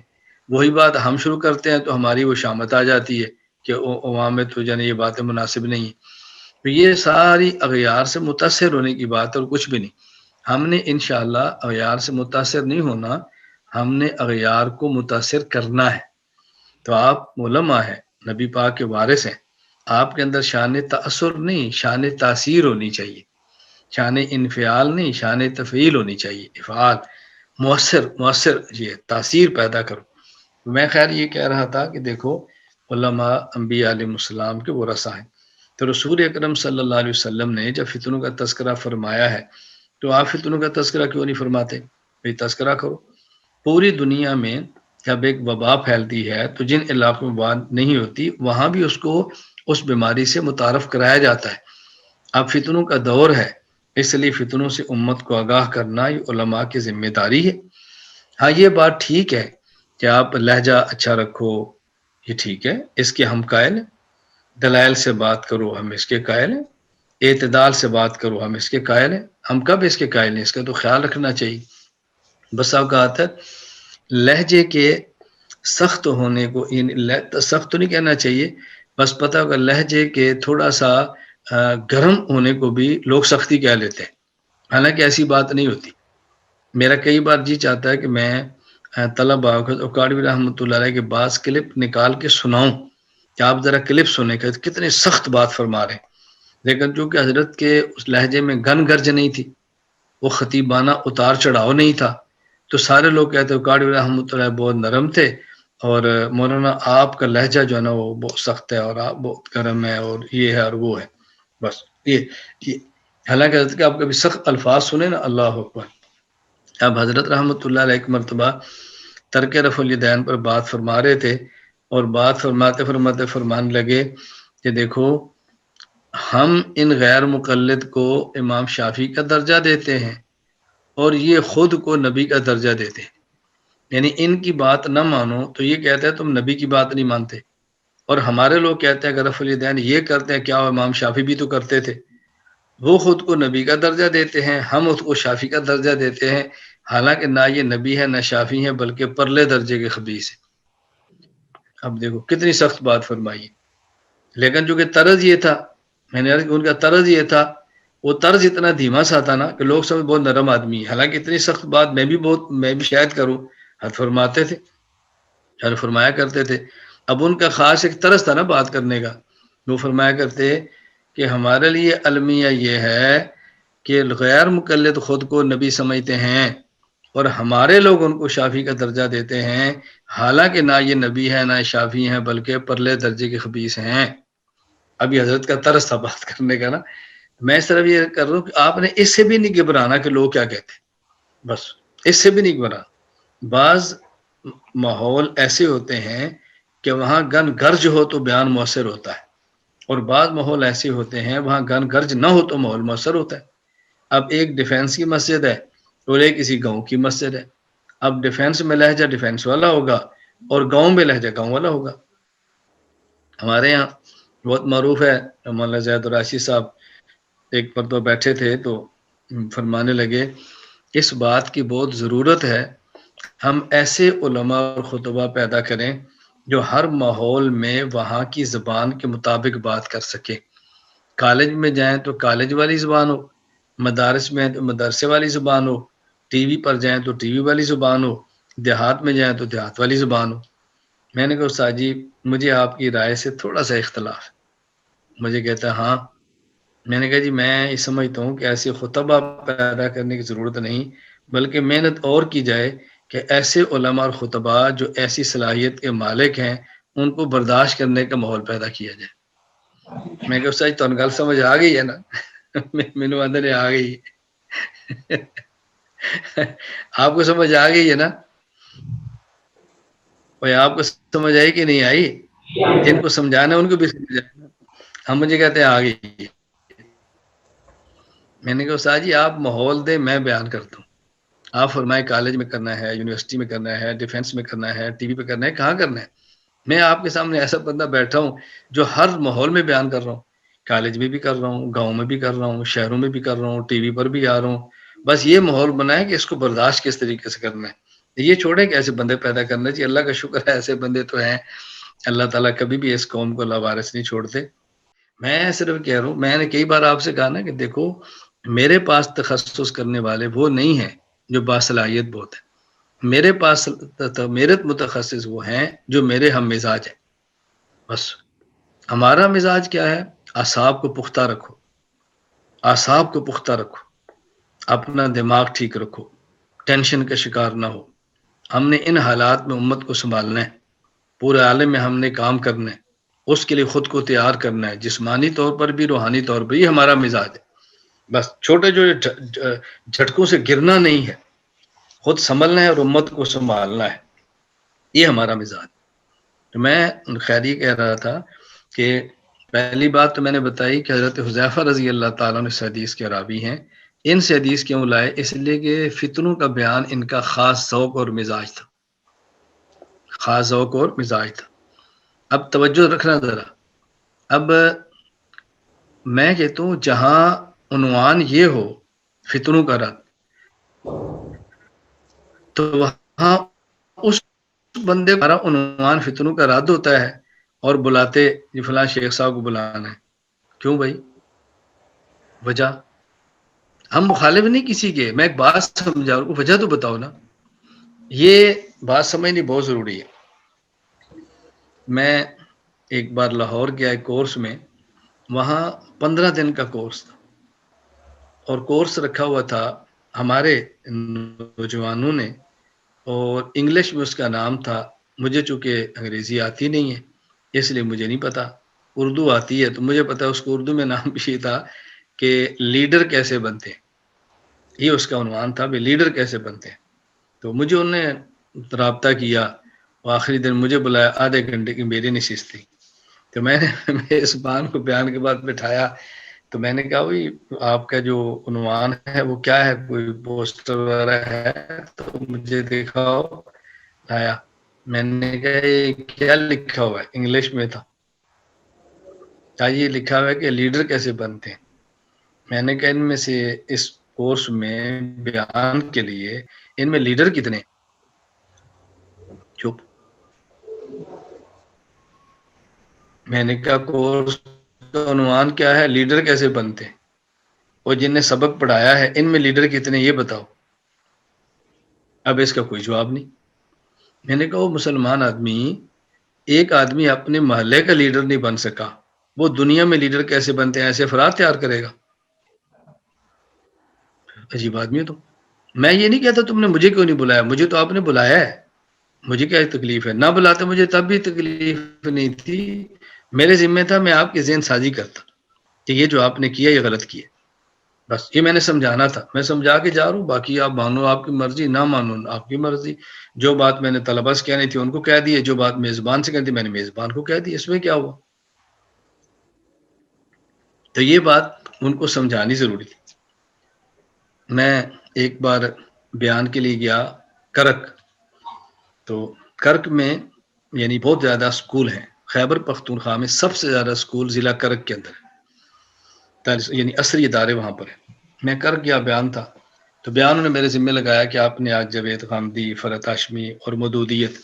وہی بات ہم شروع کرتے ہیں تو ہماری وہ شامت آ جاتی ہے کہ عوام میں تو جانے یہ باتیں مناسب نہیں ہیں۔ تو یہ ساری اغیار سے متاثر ہونے کی بات ہے اور کچھ بھی نہیں۔ ہم نے انشاءاللہ اغیار سے متاثر نہیں ہونا، ہم نے اغیار کو متاثر کرنا ہے۔ تو آپ علماء ہیں، نبی پاک کے وارث ہیں، آپ کے اندر شان تأثر نہیں، شان تاثیر ہونی چاہیے، شان انفعال نہیں، شان تفعیل ہونی چاہیے، افعال مؤثر یہ تاثیر پیدا کرو۔ میں خیر یہ کہہ رہا تھا کہ دیکھو علماء انبیاء علیہ السلام کے ورثہ ہیں، تو رسول اکرم صلی اللہ علیہ وسلم نے جب فتنوں کا تذکرہ فرمایا ہے تو آپ فتنوں کا تذکرہ کیوں نہیں فرماتے؟ بھئی تذکرہ کرو۔ پوری دنیا میں جب ایک وبا پھیلتی ہے تو جن علاقوں میں وبا نہیں ہوتی وہاں بھی اس کو اس بیماری سے متعارف کرایا جاتا ہے۔ اب فتنوں کا دور ہے، اس لیے فتنوں سے امت کو آگاہ کرنا یہ علماء کی ذمہ داری ہے۔ ہاں یہ بات ٹھیک ہے کہ آپ لہجہ اچھا رکھو، یہ ٹھیک ہے، اس کے ہم قائل ہیں۔ دلائل سے بات کرو، ہم اس کے قائل ہیں۔ اعتدال سے بات کرو، ہم اس کے قائل ہیں۔ ہم کب اس کے قائل ہیں؟ اس کا تو خیال رکھنا چاہیے۔ بس آپ کا ہے لہجے کے سخت ہونے کو سخت تو نہیں کہنا چاہیے، بس پتہ ہوگا لہجے کے تھوڑا سا گرم ہونے کو بھی لوگ سختی کہہ لیتے ہیں، حالانکہ ایسی بات نہیں ہوتی۔ میرا کئی بار جی چاہتا ہے کہ میں طلبہ اکاڑوی رحمۃ اللہ علیہ کے بعض کلپ نکال کے سناؤں کہ آپ ذرا کلپ سنیں کہ کتنے سخت بات فرما رہے ہیں، لیکن چونکہ حضرت کے اس لہجے میں گن گرج نہیں تھی، وہ خطیبانہ اتار چڑھاؤ نہیں تھا، تو سارے لوگ کہتے ہیں اکاڑوی رحمۃ اللہ بہت نرم تھے، اور مولانا آپ کا لہجہ جو ہے نا وہ بہت سخت ہے اور آپ بہت گرم ہے اور یہ ہے اور وہ ہے۔ بس یہ حالانکہ حضرت کے آپ کبھی سخت الفاظ سنے نا، اللہ اکبر۔ اب حضرت رحمۃ اللہ علیہ ایک مرتبہ ترک رفع الیدین پر بات فرما رہے تھے، اور بات فرماتے فرماتے فرمان لگے کہ دیکھو ہم ان غیر مقلد کو امام شافعی کا درجہ دیتے ہیں اور یہ خود کو نبی کا درجہ دیتے ہیں، یعنی ان کی بات نہ مانو تو یہ کہتے ہیں تم نبی کی بات نہیں مانتے، اور ہمارے لوگ کہتے ہیں کہ رفع الیدین یہ کرتے ہیں، کیا امام شافعی بھی تو کرتے تھے، وہ خود کو نبی کا درجہ دیتے ہیں، ہم اس کو شافی کا درجہ دیتے ہیں، حالانکہ نہ یہ نبی ہے نہ شافی ہے بلکہ پرلے درجے کے خبیث ہیں۔ اب دیکھو کتنی سخت بات فرمائی، لیکن جو کہ طرز یہ تھا، میں نے ان کا طرز یہ تھا، وہ طرز اتنا دھیما سا تھا نا کہ لوگ سمجھ بہت نرم آدمی ہے، حالانکہ اتنی سخت بات میں بھی شاید کروں، حد فرماتے تھے، حد فرمایا کرتے تھے۔ اب ان کا خاص ایک طرز تھا نا بات کرنے کا، وہ فرمایا کرتے کہ ہمارے لیے المیہ یہ ہے کہ غیر مقلد خود کو نبی سمجھتے ہیں اور ہمارے لوگ ان کو شافی کا درجہ دیتے ہیں، حالانکہ نہ یہ نبی ہے نہ شافی ہیں بلکہ پرلے درجے کے خبیث ہیں۔ ابھی حضرت کا طرز تھا بات کرنے کا نا۔ میں اس طرح یہ کر رہا ہوں کہ آپ نے اس سے بھی نہیں گھبرانا کہ لوگ کیا کہتے ہیں، بس اس سے بھی نہیں گھبرانا۔ بعض ماحول ایسے ہوتے ہیں کہ وہاں گن گرج ہو تو بیان مؤثر ہوتا ہے، اور بعض ماحول ایسے ہوتے ہیں وہاں گن گرج نہ ہو تو ماحول مؤثر ہوتا ہے۔ اب ایک ڈیفینس کی مسجد ہے اور ایک کسی گاؤں کی مسجد ہے، اب ڈیفینس میں لہجہ ڈیفینس والا ہوگا اور گاؤں میں لہجہ گاؤں والا ہوگا۔ ہمارے یہاں بہت معروف ہے، مولانا زید راشد صاحب ایک مرتبہ بیٹھے تھے تو فرمانے لگے اس بات کی بہت ضرورت ہے ہم ایسے علماء اور خطبہ پیدا کریں جو ہر ماحول میں وہاں کی زبان کے مطابق بات کر سکے۔ کالج میں جائیں تو کالج والی زبان ہو، مدارس میں تو مدرسے والی زبان ہو، ٹی وی پر جائیں تو ٹی وی والی زبان ہو، دیہات میں جائیں تو دیہات والی زبان ہو۔ میں نے کہا استاد جی مجھے آپ کی رائے سے تھوڑا سا اختلاف ہے۔ مجھے کہتا ہے ہاں۔ میں نے کہا جی میں یہ سمجھتا ہوں کہ ایسے خطبہ پیدا کرنے کی ضرورت نہیں، بلکہ محنت اور کی جائے کہ ایسے علماء اور خطبہ جو ایسی صلاحیت کے مالک ہیں ان کو برداشت کرنے کا ماحول پیدا کیا جائے۔ میں کہ استاد تو گل سمجھ آ گئی ہے نا؟ مینو اندر آ گئی آپ کو سمجھ آ گئی ہے نا؟ بھائی آپ کو سمجھ آئی کہ نہیں آئی؟ جن کو سمجھانا ان کو بھی سمجھ آنا۔ ہم مجھے کہتے ہیں آ گئی۔ میں نے کہا استاد جی آپ ماحول دیں میں بیان کرتا ہوں۔ آپ فرمائے کالج میں کرنا ہے، یونیورسٹی میں کرنا ہے، ڈیفینس میں کرنا ہے، ٹی وی پہ کرنا ہے، کہاں کرنا ہے؟ میں آپ کے سامنے ایسا بندہ بیٹھا ہوں جو ہر ماحول میں بیان کر رہا ہوں، کالج میں بھی کر رہا ہوں، گاؤں میں بھی کر رہا ہوں، شہروں میں بھی کر رہا ہوں، ٹی وی پر بھی آ رہا ہوں۔ بس یہ ماحول بنا ہے کہ اس کو برداشت کس طریقے سے کرنا ہے، یہ چھوڑیں کہ ایسے بندے پیدا کرنا چاہیے۔ اللہ کا شکر ہے ایسے بندے تو ہیں، اللہ تعالیٰ کبھی بھی اس قوم کو لاوارث نہیں چھوڑتے۔ میں صرف کہہ رہا ہوں، میں نے کئی بار آپ سے کہا نا کہ دیکھو میرے پاس تخصص کرنے والے وہ نہیں ہیں جو باصلاحیت بہت ہے، میرے پاس میرے متخصص وہ ہیں جو میرے ہم مزاج ہیں۔ بس ہمارا مزاج کیا ہے؟ اعصاب کو پختہ رکھو، اعصاب کو پختہ رکھو، اپنا دماغ ٹھیک رکھو، ٹینشن کا شکار نہ ہو۔ ہم نے ان حالات میں امت کو سنبھالنا ہے، پورے عالم میں ہم نے کام کرنا ہے، اس کے لیے خود کو تیار کرنا ہے، جسمانی طور پر بھی روحانی طور پر بھی ہمارا مزاج ہے۔ بس چھوٹے جو جھٹکوں سے گرنا نہیں ہے، خود سنبھلنا ہے اور امت کو سنبھالنا ہے، یہ ہمارا مزاج۔ تو میں خیر یہ کہہ رہا تھا کہ پہلی بات تو میں نے بتائی کہ حضرت حذیفہ رضی اللہ تعالیٰ عنہ اس حدیث کے راوی ہیں۔ ان سے حدیث کیوں لائے؟ اس لیے کہ فتنوں کا بیان ان کا خاص ذوق اور مزاج تھا، خاص ذوق اور مزاج تھا۔ اب توجہ رکھنا ذرا، اب میں کہتا ہوں جہاں عنوان یہ ہو فتنوں کا رد، تو وہاں اس بندے کا عنوان فتنوں کا رد ہوتا ہے اور بلاتے یہ فلاں شیخ صاحب کو بلانا ہے۔ کیوں بھائی؟ وجہ ہم مخالف نہیں کسی کے، میں ایک بات سمجھا رہا ہوں، وجہ تو بتاؤ نا۔ یہ بات سمجھنی بہت ضروری ہے۔ میں ایک بار لاہور گیا ایک کورس میں، وہاں 15 دن کا کورس تھا اور کورس رکھا ہوا تھا ہمارے نوجوانوں نے، اور انگلش میں اس کا نام تھا، مجھے چونکہ انگریزی آتی نہیں ہے اس لیے مجھے نہیں پتا، اردو آتی ہے تو مجھے پتا اس کو اردو میں نام بھی تھا کہ لیڈر کیسے بنتے ہیں، یہ اس کا عنوان تھا کہ لیڈر کیسے بنتے ہیں۔ تو مجھے انہوں نے رابطہ کیا، آخری دن مجھے بلایا، آدھے گھنٹے کی میری نشست تھی، تو میں نے اس بان کو بیان کے بعد بٹھایا، تو میں نے کہا بھائی آپ کا جو عنوان ہے وہ کیا ہے، کوئی پوسٹر وغیرہ ہے تو مجھے دکھاؤ۔ لایا، میں نے کہا یہ کیا لکھا ہوا ہے؟ انگلش میں تھا، یہ لکھا ہوا ہے کہ لیڈر کیسے بنتے ہیں۔ میں نے کہا ان میں سے اس کورس میں بیان کے لیے ان میں لیڈر کتنے؟ چپ۔ میں نے کہا کورس کا عنوان کیا ہے؟ لیڈر کیسے بنتے ہیں، اور جن نے سبق پڑھایا ہے ان میں لیڈر کتنے یہ بتاؤ۔ اب اس کا کوئی جواب نہیں۔ میں نے کہا وہ مسلمان آدمی، ایک آدمی اپنے محلے کا لیڈر نہیں بن سکا، وہ دنیا میں لیڈر کیسے بنتے ہیں؟ ایسے افراد تیار کرے گا؟ عجیب آدمی ہے تو۔ میں یہ نہیں کہتا تم نے مجھے کیوں نہیں بلایا، مجھے تو آپ نے بلایا ہے، مجھے کیا تکلیف ہے؟ نہ بلاتے مجھے تب بھی تکلیف نہیں تھی، میرے ذمہ تھا میں آپ کی ذہن سازی کرتا کہ یہ جو آپ نے کیا یہ غلط کیا، بس یہ میں نے سمجھانا تھا، میں سمجھا کے جا رہا ہوں، باقی آپ مانو آپ کی مرضی، نہ مانو آپ کی مرضی۔ جو بات میں نے طلبہ سے کہنی تھی ان کو کہہ دی، جو بات میزبان سے کہنی تھی میں نے میزبان کو کہہ دی، اس میں کیا ہوا؟ تو یہ بات ان کو سمجھانی ضروری تھی۔ میں ایک بار بیان کے لیے گیا کرک، تو کرک میں یعنی بہت زیادہ سکول ہیں، خیبر پختونخوا میں سب سے زیادہ سکول ضلع کرک کے اندر ہے، یعنی عصری ادارے وہاں پر ہیں۔ میں کرک گیا، بیان تھا، تو بیان نے میرے ذمہ لگایا کہ آپ نے آج جاوید خامدی، فرحت ہاشمی اور مودودیت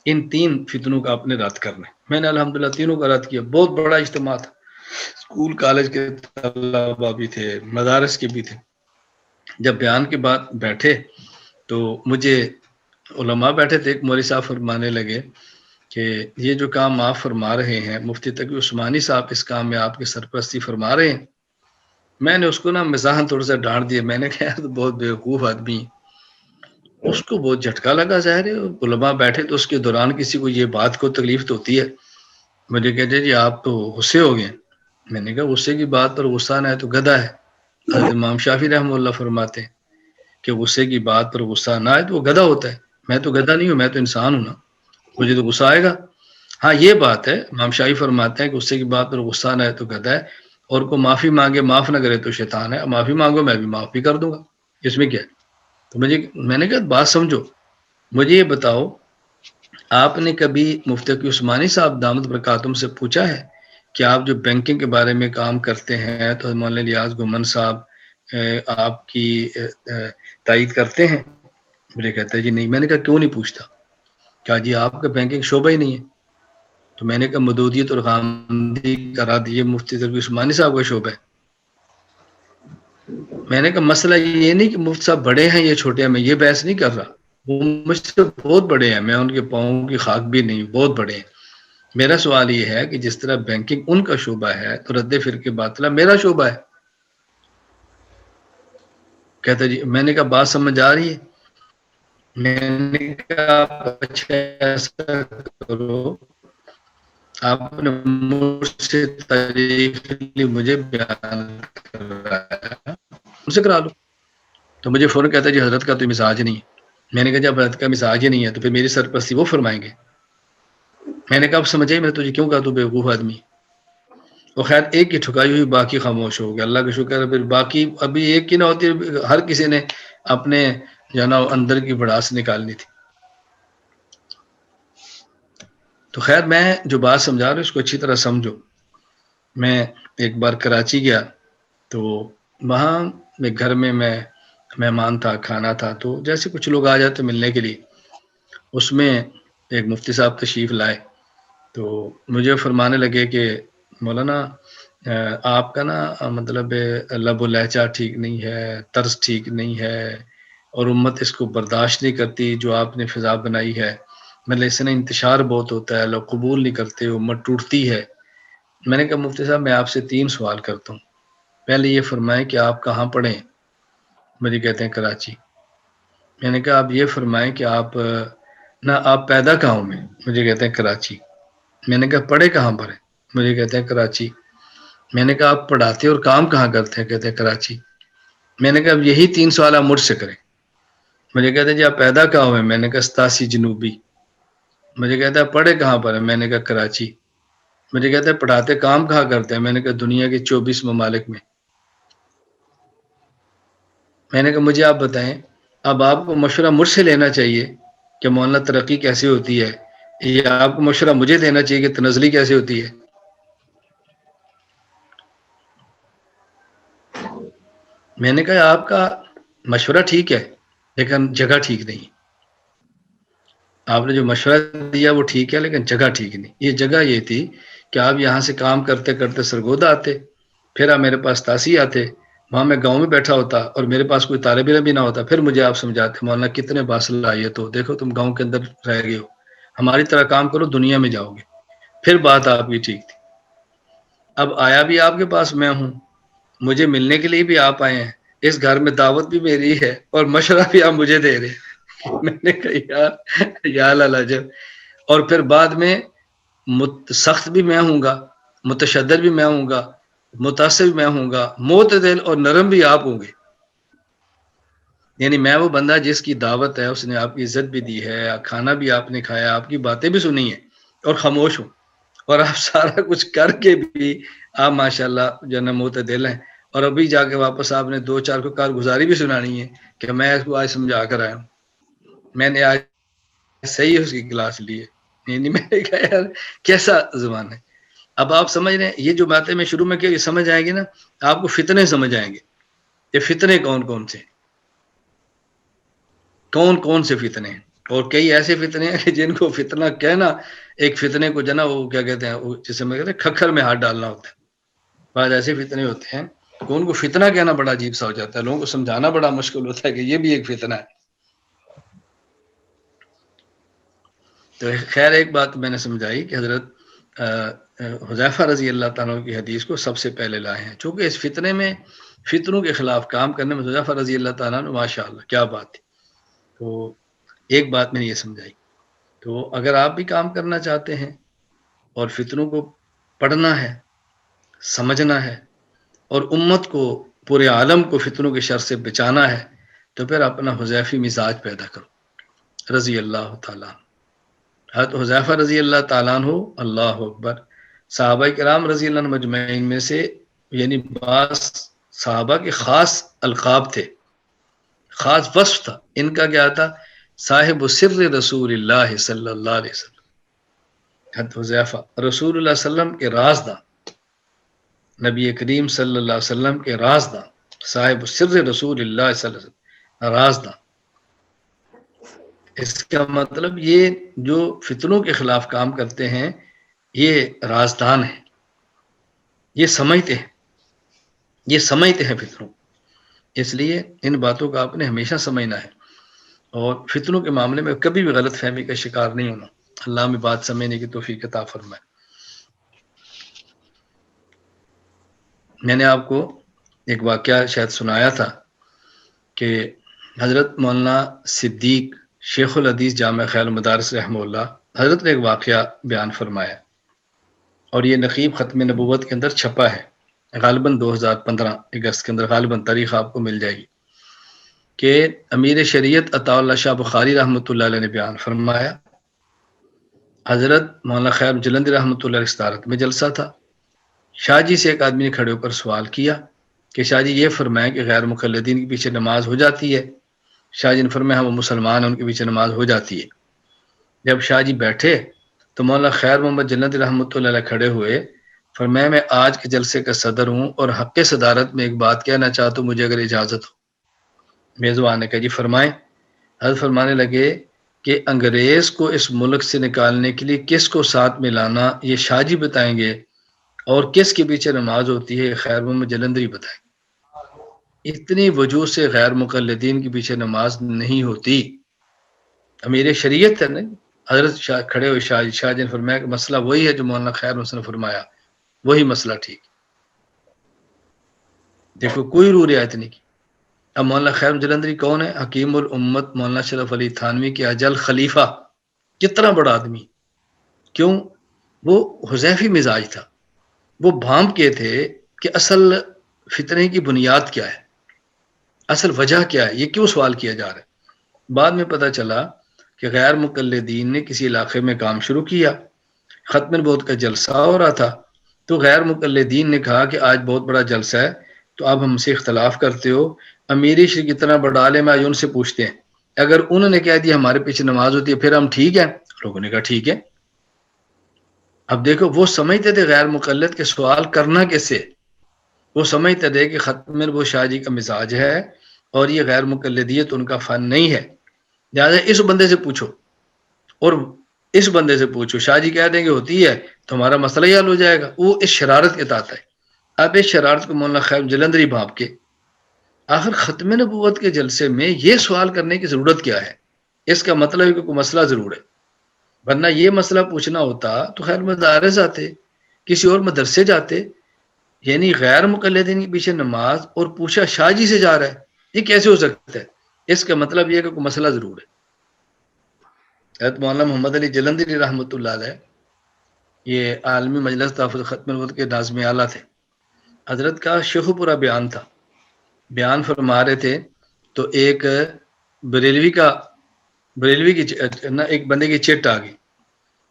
ان 3 فتنوں کا آپ نے رد کرنا ہے۔ میں نے الحمدللہ تینوں کا رد کیا، بہت بڑا اجتماع تھا، اسکول کالج کے طلبا بھی تھے، مدارس کے بھی تھے. جب بیان کے بعد بیٹھے تو مجھے علماء بیٹھے تھے، ایک مولوی صاحب فرمانے لگے کہ یہ جو کام آپ فرما رہے ہیں، مفتی تقی عثمانی صاحب اس کام میں آپ کی سرپرستی فرما رہے ہیں. میں نے اس کو نا مزاحن تھوڑا سا ڈانٹ دیا. میں نے کہا تو بہت بیوقوف آدمی ہے. اس کو بہت جھٹکا لگا. ظاہر ہے علماء بیٹھے تو اس کے دوران کسی کو یہ بات کو تکلیف تو ہوتی ہے. مجھے کہتے جی آپ تو غصے ہو گئے. میں نے کہا غصے کی بات پر غصہ نہ ہے تو گدھا ہے. حضرت امام شافعی رحمہ اللہ فرماتے ہیں کہ غصے کی بات پر غصہ نہ آئے تو وہ گدھا ہوتا ہے. میں تو گدھا نہیں ہوں، میں تو انسان ہوں نا، مجھے تو غصہ آئے گا. ہاں یہ بات ہے، امام شافعی فرماتے ہیں کہ غصے کی بات پر غصہ نہ آئے تو گدھا ہے، اور کو معافی مانگے معاف نہ کرے تو شیطان ہے. معافی مانگو میں بھی معاف بھی کر دوں گا، اس میں کیا ہے. تو میں نے کہا بات سمجھو. مجھے یہ بتاؤ آپ نے کبھی مفتی تقی عثمانی صاحب دامت برکاتہم سے پوچھا ہے کہ آپ جو بینکنگ کے بارے میں کام کرتے ہیں تو مولانا الیاس گمن صاحب آپ کی تائید کرتے ہیں؟ مجھے کہتا ہے جی نہیں. میں نے کہا کیوں نہیں پوچھتا؟ کہا جی آپ کا بینکنگ شعبہ ہی نہیں ہے. تو میں نے کہا مدودیت اور خامدی کرا دیے مفتی تقی عثمانی صاحب کا شعبہ ہے. میں نے کہا مسئلہ یہ نہیں کہ مفتی صاحب بڑے ہیں یہ چھوٹے ہیں، میں یہ بحث نہیں کر رہا. وہ مجھ سے بہت بڑے ہیں، میں ان کے پاؤں کی خاک بھی نہیں، بہت بڑے ہیں. میرا سوال یہ ہے کہ جس طرح بینکنگ ان کا شعبہ ہے تو رد فرقے باطلہ میرا شعبہ ہے. کہتا جی میں نے کہا بات سمجھ آ رہی ہے. میں نے کہا اچھا ایسا کرو آپ نے مجھ سے تاریخ مجھے بیان کرایا ان سے کرا لو. تو مجھے فوراً کہتا ہے جی حضرت کا تو مزاج نہیں ہے. میں نے کہا جب حضرت کا مزاج ہی نہیں ہے تو پھر میری سرپرستی وہ فرمائیں گے. میں نے کہا اب سمجھے میں تجھے کیوں کہا تو بیوقوف آدمی. وہ خیر ایک کی ٹھکائی ہوئی باقی خاموش ہو گیا. اللہ کا شکر ہے. پھر باقی ابھی ایک کی نہ ہوتی، ہر کسی نے اپنے جو نا اندر کی بڑاس نکالنی تھی. تو خیر میں جو بات سمجھا رہا ہوں اس کو اچھی طرح سمجھو. میں ایک بار کراچی گیا تو وہاں ایک گھر میں مہمان تھا، کھانا تھا. تو جیسے کچھ لوگ آ جاتے ملنے کے لیے، اس میں ایک مفتی صاحب تشریف لائے. تو مجھے فرمانے لگے کہ مولانا آپ کا نا مطلب لب و لہجہ ٹھیک نہیں ہے، طرز ٹھیک نہیں ہے، اور امت اس کو برداشت نہیں کرتی جو آپ نے فضا بنائی ہے. مطلب اس سے نا انتشار بہت ہوتا ہے، لوگ قبول نہیں کرتے، امت ٹوٹتی ہے. میں نے کہا مفتی صاحب میں آپ سے 3 سوال کرتا ہوں. پہلے یہ فرمائیں کہ آپ کہاں پڑھیں؟ مجھے کہتے ہیں کراچی. میں نے کہا آپ یہ فرمائیں کہ آپ پیدا کہاں میں؟ مجھے کہتے ہیں کراچی. میں نے کہا پڑھے کہاں پر ہیں؟ مجھے کہتے ہیں کراچی. میں نے کہا آپ پڑھاتے اور کام کہاں کرتے ہیں؟ کہتے ہیں کراچی. میں نے کہا اب یہی 3 سوال آپ مجھ سے کریں. مجھے کہتے ہیں جی آپ پیدا کہاں ہوئے؟ میں نے کہا 87 جنوبی. مجھے کہتا ہے پڑھے کہاں پر ہے؟ میں نے کہا کراچی. مجھے کہتا ہے پڑھاتے کام کہاں کرتے ہیں؟ میں نے کہا دنیا کے 24 ممالک میں. میں نے کہا مجھے آپ بتائیں اب آپ کو مشورہ مجھ سے لینا چاہیے کہ مولانا ترقی کیسے ہوتی ہے، یا آپ کو مشورہ مجھے دینا چاہیے کہ تنزلی کیسے ہوتی ہے؟ میں نے کہا آپ کا مشورہ ٹھیک ہے لیکن جگہ ٹھیک نہیں. آپ نے جو مشورہ دیا وہ ٹھیک ہے لیکن جگہ ٹھیک نہیں. یہ جگہ یہ تھی کہ آپ یہاں سے کام کرتے کرتے سرگودا آتے، پھر آپ میرے پاس تاسی آتے، وہاں میں گاؤں میں بیٹھا ہوتا اور میرے پاس کوئی طالب علم بھی نہ ہوتا. پھر مجھے آپ سمجھاتے مولانا کتنے باصلاحیت ہو، دیکھو تم گاؤں کے اندر رہ گئے ہو، ہماری طرح کام کرو دنیا میں جاؤ گے. پھر بات آپ کی ٹھیک تھی. اب آیا بھی آپ کے پاس میں ہوں، مجھے ملنے کے لیے بھی آپ آئے ہیں، اس گھر میں دعوت بھی میری ہے اور مشورہ بھی آپ مجھے دے رہے ہیں. میں نے کہا یا اللہ جب. اور پھر بعد میں سخت بھی میں ہوں گا، متشدد بھی میں ہوں گا، متاثر بھی میں ہوں گا، معتدل اور نرم بھی آپ ہوں گے. یعنی میں وہ بندہ جس کی دعوت ہے، اس نے آپ کی عزت بھی دی ہے، کھانا بھی آپ نے کھایا، آپ کی باتیں بھی سنی ہیں اور خاموش ہوں. اور آپ سارا کچھ کر کے بھی آپ ماشاءاللہ جو ہے نا معتدل ہیں. اور ابھی جا کے واپس آپ نے 2-4 کو کارگزاری بھی سنانی ہے کہ میں اس کو آج سمجھا کر آیا ہوں، میں نے آج صحیح اس کی کلاس لی ہے. یعنی میں نے کہا یار کیسا زبان ہے. اب آپ سمجھ رہے ہیں یہ جو باتیں میں شروع میں کہ یہ سمجھ آئیں گی نا، آپ کو فتنے سمجھ آئیں گے. یہ فتنے کون کون سے فتنے ہیں. اور کئی ایسے فتنے ہیں کہ جن کو فتنہ کہنا، ایک فتنے کو جو نا وہ کیا کہتے ہیں، جسے میں کہتے ہیں کھکھر میں ہاتھ ڈالنا ہوتا ہے. بعض ایسے فتنے ہوتے ہیں کہ ان کو فتنہ کہنا بڑا عجیب سا ہو جاتا ہے، لوگوں کو سمجھانا بڑا مشکل ہوتا ہے کہ یہ بھی ایک فتنہ ہے۔ تو خیر ایک بات میں نے سمجھائی کہ حضرت حذیفہ رضی اللہ تعالیٰ کی حدیث کو سب سے پہلے لائے ہیں، چونکہ اس فتنے میں، فتنوں کے خلاف کام کرنے میں حذیفہ رضی اللہ تعالیٰ نے ماشاء اللہ کیا بات تھی۔ تو ایک بات میں نے یہ سمجھائی۔ تو اگر آپ بھی کام کرنا چاہتے ہیں اور فتنوں کو پڑھنا ہے، سمجھنا ہے، اور امت کو، پورے عالم کو فتنوں کے شر سے بچانا ہے، تو پھر اپنا حذیفی مزاج پیدا کرو رضی اللہ تعالیٰ۔ حضرت حذیفہ رضی اللہ تعالیٰ عنہ، اللہ اکبر، صحابہ کرام رضی اللہ عنہ مجمعین میں سے، یعنی بعض صحابہ کے خاص القاب تھے، خاص وصف تھا ان کا، کیا تھا؟ صاحب سر رسول اللہ صلی اللہ علیہ وسلم۔ حضرت حذیفہ رسول اللہ صلی اللہ علیہ وسلم کے رازداں، نبی کریم صلی اللہ علیہ وسلم کے رازداں، صاحب سر رسول اللہ صلی اللہ علیہ وسلم، رازداں۔ اس کا مطلب یہ جو فتنوں کے خلاف کام کرتے ہیں یہ رازدان ہیں، یہ سمجھتے ہیں، یہ سمجھتے ہیں فتنوں، اس لیے ان باتوں کا آپ نے ہمیشہ سمجھنا ہے، اور فتنوں کے معاملے میں کبھی بھی غلط فہمی کا شکار نہیں ہونا۔ اللہ میں بات سمجھنے کی توفیق عطا فرمائے۔ میں نے آپ کو ایک واقعہ شاید سنایا تھا کہ حضرت مولانا صدیق شیخ الحدیث جامع خیال مدارس رحمہ اللہ، حضرت نے ایک واقعہ بیان فرمایا، اور یہ نقیب ختم نبوت کے اندر چھپا ہے، غالباً 2015 اگست کے اندر، غالباً تاریخ آپ کو مل جائے گی، کہ امیر شریعت عطا اللہ شاہ بخاری رحمۃ اللہ علیہ نے بیان فرمایا، حضرت مولانا خیر جلندی رحمۃ اللہ علیہ استارت میں جلسہ تھا، شاہ جی سے ایک آدمی نے کھڑے ہو کر سوال کیا کہ شاہ جی یہ فرمائیں کہ غیر مقلدین کے پیچھے نماز ہو جاتی ہے؟ شاہ جی نے فرمایا ہم وہ مسلمان ہیں، ان کے پیچھے نماز ہو جاتی ہے۔ جب شاہ جی بیٹھے تو مولانا خیر محمد جلندی رحمۃ اللہ علیہ کھڑے ہوئے، فرمایا میں آج کے جلسے کا صدر ہوں اور حق صدارت میں ایک بات کہنا چاہتا ہوں، مجھے اگر اجازت ہو۔ میزبان نے کہا جی فرمائیں۔ حضرت فرمانے لگے کہ انگریز کو اس ملک سے نکالنے کے لیے کس کو ساتھ میں لانا یہ شاہ جی بتائیں گے، اور کس کے پیچھے نماز ہوتی ہے خیر محمد جلندری بتائیں گے۔ اتنی وجوہ سے غیر مقلدین کے پیچھے نماز نہیں ہوتی، امیر شریعت ہے نا، حضرت شاہ کھڑے ہوئے، شاہ جی نے فرمایا کہ مسئلہ وہی ہے جو مولانا خیر محمد نے فرمایا، وہی مسئلہ ٹھیک۔ دیکھو کوئی رو رعایت نہیں کی۔ اب مولانا خیر جلندری کون ہے؟ حکیم الامت مولانا شرف علی تھانوی کے اجل خلیفہ، کتنا بڑا آدمی، کیوں؟ وہ حذیفی مزاج تھا، وہ بھانپ کے تھے کہ اصل فتنے کی بنیاد کیا ہے، اصل وجہ کیا ہے، یہ کیوں سوال کیا جا رہا ہے۔ بعد میں پتہ چلا کہ غیر مقلدین نے کسی علاقے میں کام شروع کیا، ختم نبوت کا جلسہ ہو رہا تھا، تو غیر مقلدین نے کہا کہ آج بہت بڑا جلسہ ہے تو اب ہم سے اختلاف کرتے ہو، امیری شریف اتنا بڑا عالم ہے، آج ان سے پوچھتے ہیں، اگر انہوں نے کہہ دیا ہمارے پیچھے نماز ہوتی ہے پھر ہم ٹھیک ہیں؟ لوگوں نے کہا ٹھیک ہے۔ اب دیکھو وہ سمجھتے تھے غیر مقلد کے سوال کرنا کیسے، وہ سمجھتے تھے کہ ختم نبوت شاہ جی کا مزاج ہے اور یہ غیر مقلدیت ان کا فن نہیں ہے، لہٰذا اس بندے سے پوچھو اور اس بندے سے پوچھو، شاہ جی کہہ دیں گے ہوتی ہے تو ہمارا مسئلہ ہی حل ہو جائے گا۔ وہ اس شرارت کے تحت ہے۔ اب اس شرارت کو مولانا خیر جلندری بھانپ کے آخر ختم نبوت کے جلسے میں یہ سوال کرنے کی ضرورت کیا ہے؟ اس کا مطلب ہے کہ کوئی مسئلہ ضرور ہے، ورنہ یہ مسئلہ پوچھنا ہوتا تو خیر مدارس آتے، کسی اور مدرسے جاتے، یعنی غیر مقلدین کے پیچھے نماز اور پوچھا شاہ جی سے جا رہا ہے، یہ کیسے ہو سکتا ہے؟ اس کا مطلب یہ کہ کوئی مسئلہ ضرور ہے۔ حضرت مولانا محمد علی جلندری رحمۃ اللہ علیہ یہ عالمی مجلس تحفظ ختم نبوت کے ناظم اعلیٰ تھے، حضرت کا شیخو پورا بیان تھا، بیان فرما رہے تھے تو ایک بریلوی کی ایک بندے کی چٹ آ گئی،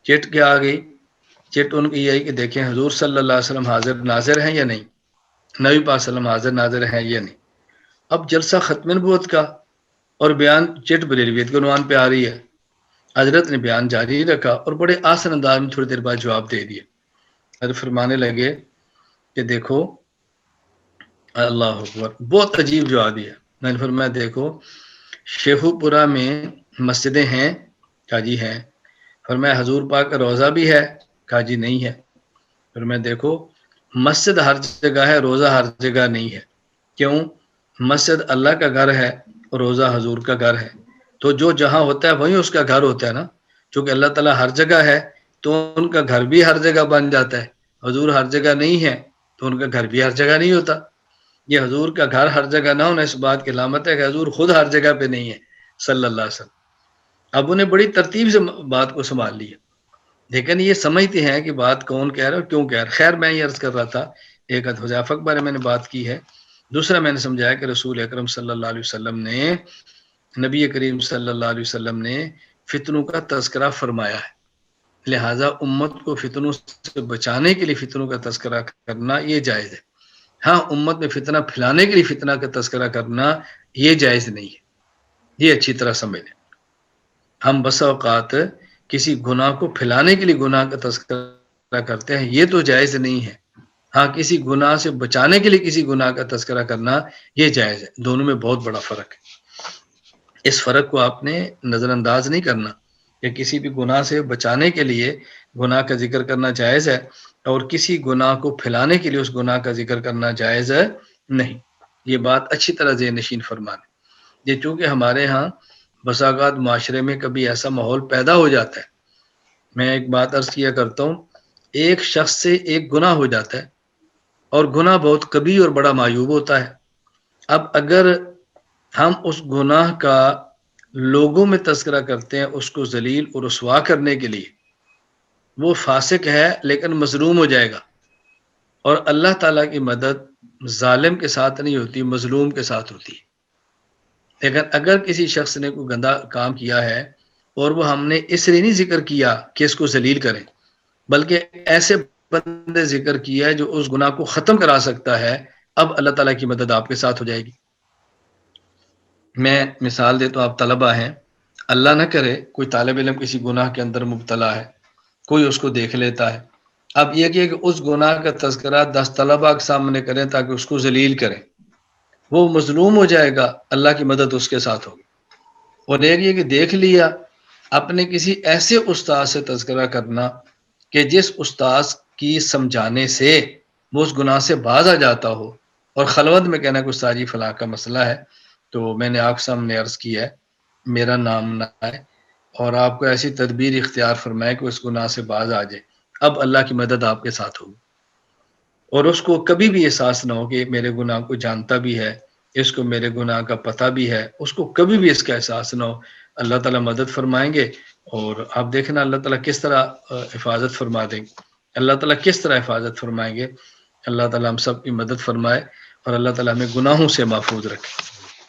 چٹ کیا آ گئی؟ چٹ ان کی یہی کہ دیکھیں حضور صلی اللہ علیہ وسلم حاضر ناظر ہیں یا نہیں، نبی پاک صلی اللہ علیہ وسلم حاضر ناظر ہیں یا نہیں۔ اب جلسہ ختم نبوت کا اور بیان چٹ بریلویت کے عنوان پہ آ رہی ہے، حضرت نے بیان جاری رکھا اور بڑے آسان انداز میں تھوڑی دیر بعد جواب دے دیا۔ حضرت فرمانے لگے کہ دیکھو اللہ اکبر، بہت عجیب جواب دیا۔ میں نے فرمایا دیکھو شیخو پورا میں مسجدیں ہیں؟ کہا جی ہیں۔ فرمایا حضور پاک کا روضہ بھی ہے؟ کہا جی نہیں ہے۔ فرمایا دیکھو مسجد ہر جگہ ہے، روزہ ہر جگہ نہیں ہے. کیوں؟ مسجد اللہ کا گھر ہے اور روزہ حضور کا گھر ہے. تو جو جہاں ہوتا ہے وہیں اس کا گھر ہوتا ہے نا. چونکہ اللہ تعالیٰ ہر جگہ ہے تو ان کا گھر بھی ہر جگہ بن جاتا ہے. حضور ہر جگہ نہیں ہے تو ان کا گھر بھی ہر جگہ نہیں ہوتا. یہ حضور کا گھر ہر جگہ نہ ہونا اس بات کی علامت ہے کہ حضور خود ہر جگہ پہ نہیں ہے صلی اللہ علیہ وسلم. اب انہیں بڑی ترتیب سے بات کو سنبھال لیا، لیکن یہ سمجھتے ہیں کہ بات کون کہہ رہا ہے اور کیوں کہہ رہا ہے. خیر میں یہ عرض کر رہا تھا، ایک حذیفہ کے بارے میں نے بات کی ہے، دوسرا میں نے سمجھایا کہ رسول اکرم صلی اللہ علیہ وسلم نے، نبی کریم صلی اللہ علیہ وسلم نے فتنوں کا تذکرہ فرمایا ہے. لہٰذا امت کو فتنوں سے بچانے کے لیے فتنوں کا تذکرہ کرنا یہ جائز ہے. ہاں، امت میں فتنہ پھیلانے کے لیے فتنہ کا تذکرہ کرنا یہ جائز نہیں ہے. یہ اچھی طرح سمجھ لیں. ہم بس اوقات کسی گناہ کو پھیلانے کے لیے گناہ کا تذکرہ کرتے ہیں، یہ تو جائز نہیں ہے. ہاں، کسی گناہ سے بچانے کے لیے کسی گناہ کا تذکرہ کرنا یہ جائز ہے. دونوں میں بہت بڑا فرق ہے. اس فرق کو آپ نے نظر انداز نہیں کرنا کہ کسی بھی گناہ سے بچانے کے لیے گناہ کا ذکر کرنا جائز ہے اور کسی گناہ کو پھیلانے کے لیے اس گناہ کا ذکر کرنا جائز ہے نہیں. یہ بات اچھی طرح ذہن نشین فرمانے. یہ چونکہ ہمارے ہاں بساغات معاشرے میں کبھی ایسا ماحول پیدا ہو جاتا ہے. میں ایک بات عرض کیا کرتا ہوں، ایک شخص سے ایک گناہ ہو جاتا ہے اور گناہ بہت کبھی اور بڑا معیوب ہوتا ہے. اب اگر ہم اس گناہ کا لوگوں میں تذکرہ کرتے ہیں اس کو ذلیل اور رسوا کرنے کے لیے، وہ فاسق ہے لیکن مظلوم ہو جائے گا. اور اللہ تعالیٰ کی مدد ظالم کے ساتھ نہیں ہوتی، مظلوم کے ساتھ ہوتی ہے. لیکن اگر کسی شخص نے کوئی گندا کام کیا ہے اور وہ ہم نے اس لیے نہیں ذکر کیا کہ اس کو ذلیل کریں، بلکہ ایسے بندے ذکر کیا ہے جو اس گناہ کو ختم کرا سکتا ہے، اب اللہ تعالیٰ کی مدد آپ کے ساتھ ہو جائے گی. میں مثال دیتا ہوں، آپ طلبہ ہیں، اللہ نہ کرے کوئی طالب علم کسی گناہ کے اندر مبتلا ہے، کوئی اس کو دیکھ لیتا ہے. اب یہ کہ اس گناہ کا تذکرہ 10 طلبہ کے سامنے کریں تاکہ اس کو ذلیل کریں، وہ مظلوم ہو جائے گا، اللہ کی مدد اس کے ساتھ ہوگی. اور ایک یہ کہ دیکھ لیا، اپنے کسی ایسے استاد سے تذکرہ کرنا کہ جس استاد کی سمجھانے سے وہ اس گناہ سے باز آ جاتا ہو، اور خلوت میں کہنا کوئی ساجی فلاح کا مسئلہ ہے تو میں نے آپ کے سامنے عرض کیا ہے میرا نام نہ آئے اور آپ کو ایسی تدبیر اختیار فرمائے کہ اس گناہ سے باز آ جائے، اب اللہ کی مدد آپ کے ساتھ ہوگی. اور اس کو کبھی بھی احساس نہ ہو کہ میرے گناہ کو جانتا بھی ہے، اس کو میرے گناہ کا پتہ بھی ہے، اس کو کبھی بھی اس کا احساس نہ ہو. اللہ تعالیٰ مدد فرمائیں گے اور آپ دیکھنا اللہ تعالیٰ کس طرح حفاظت فرما دیں گے. اللہ تعالیٰ کس طرح حفاظت فرمائیں گے. اللہ تعالیٰ ہم سب کی مدد فرمائے اور اللہ تعالیٰ ہمیں گناہوں سے محفوظ رکھے.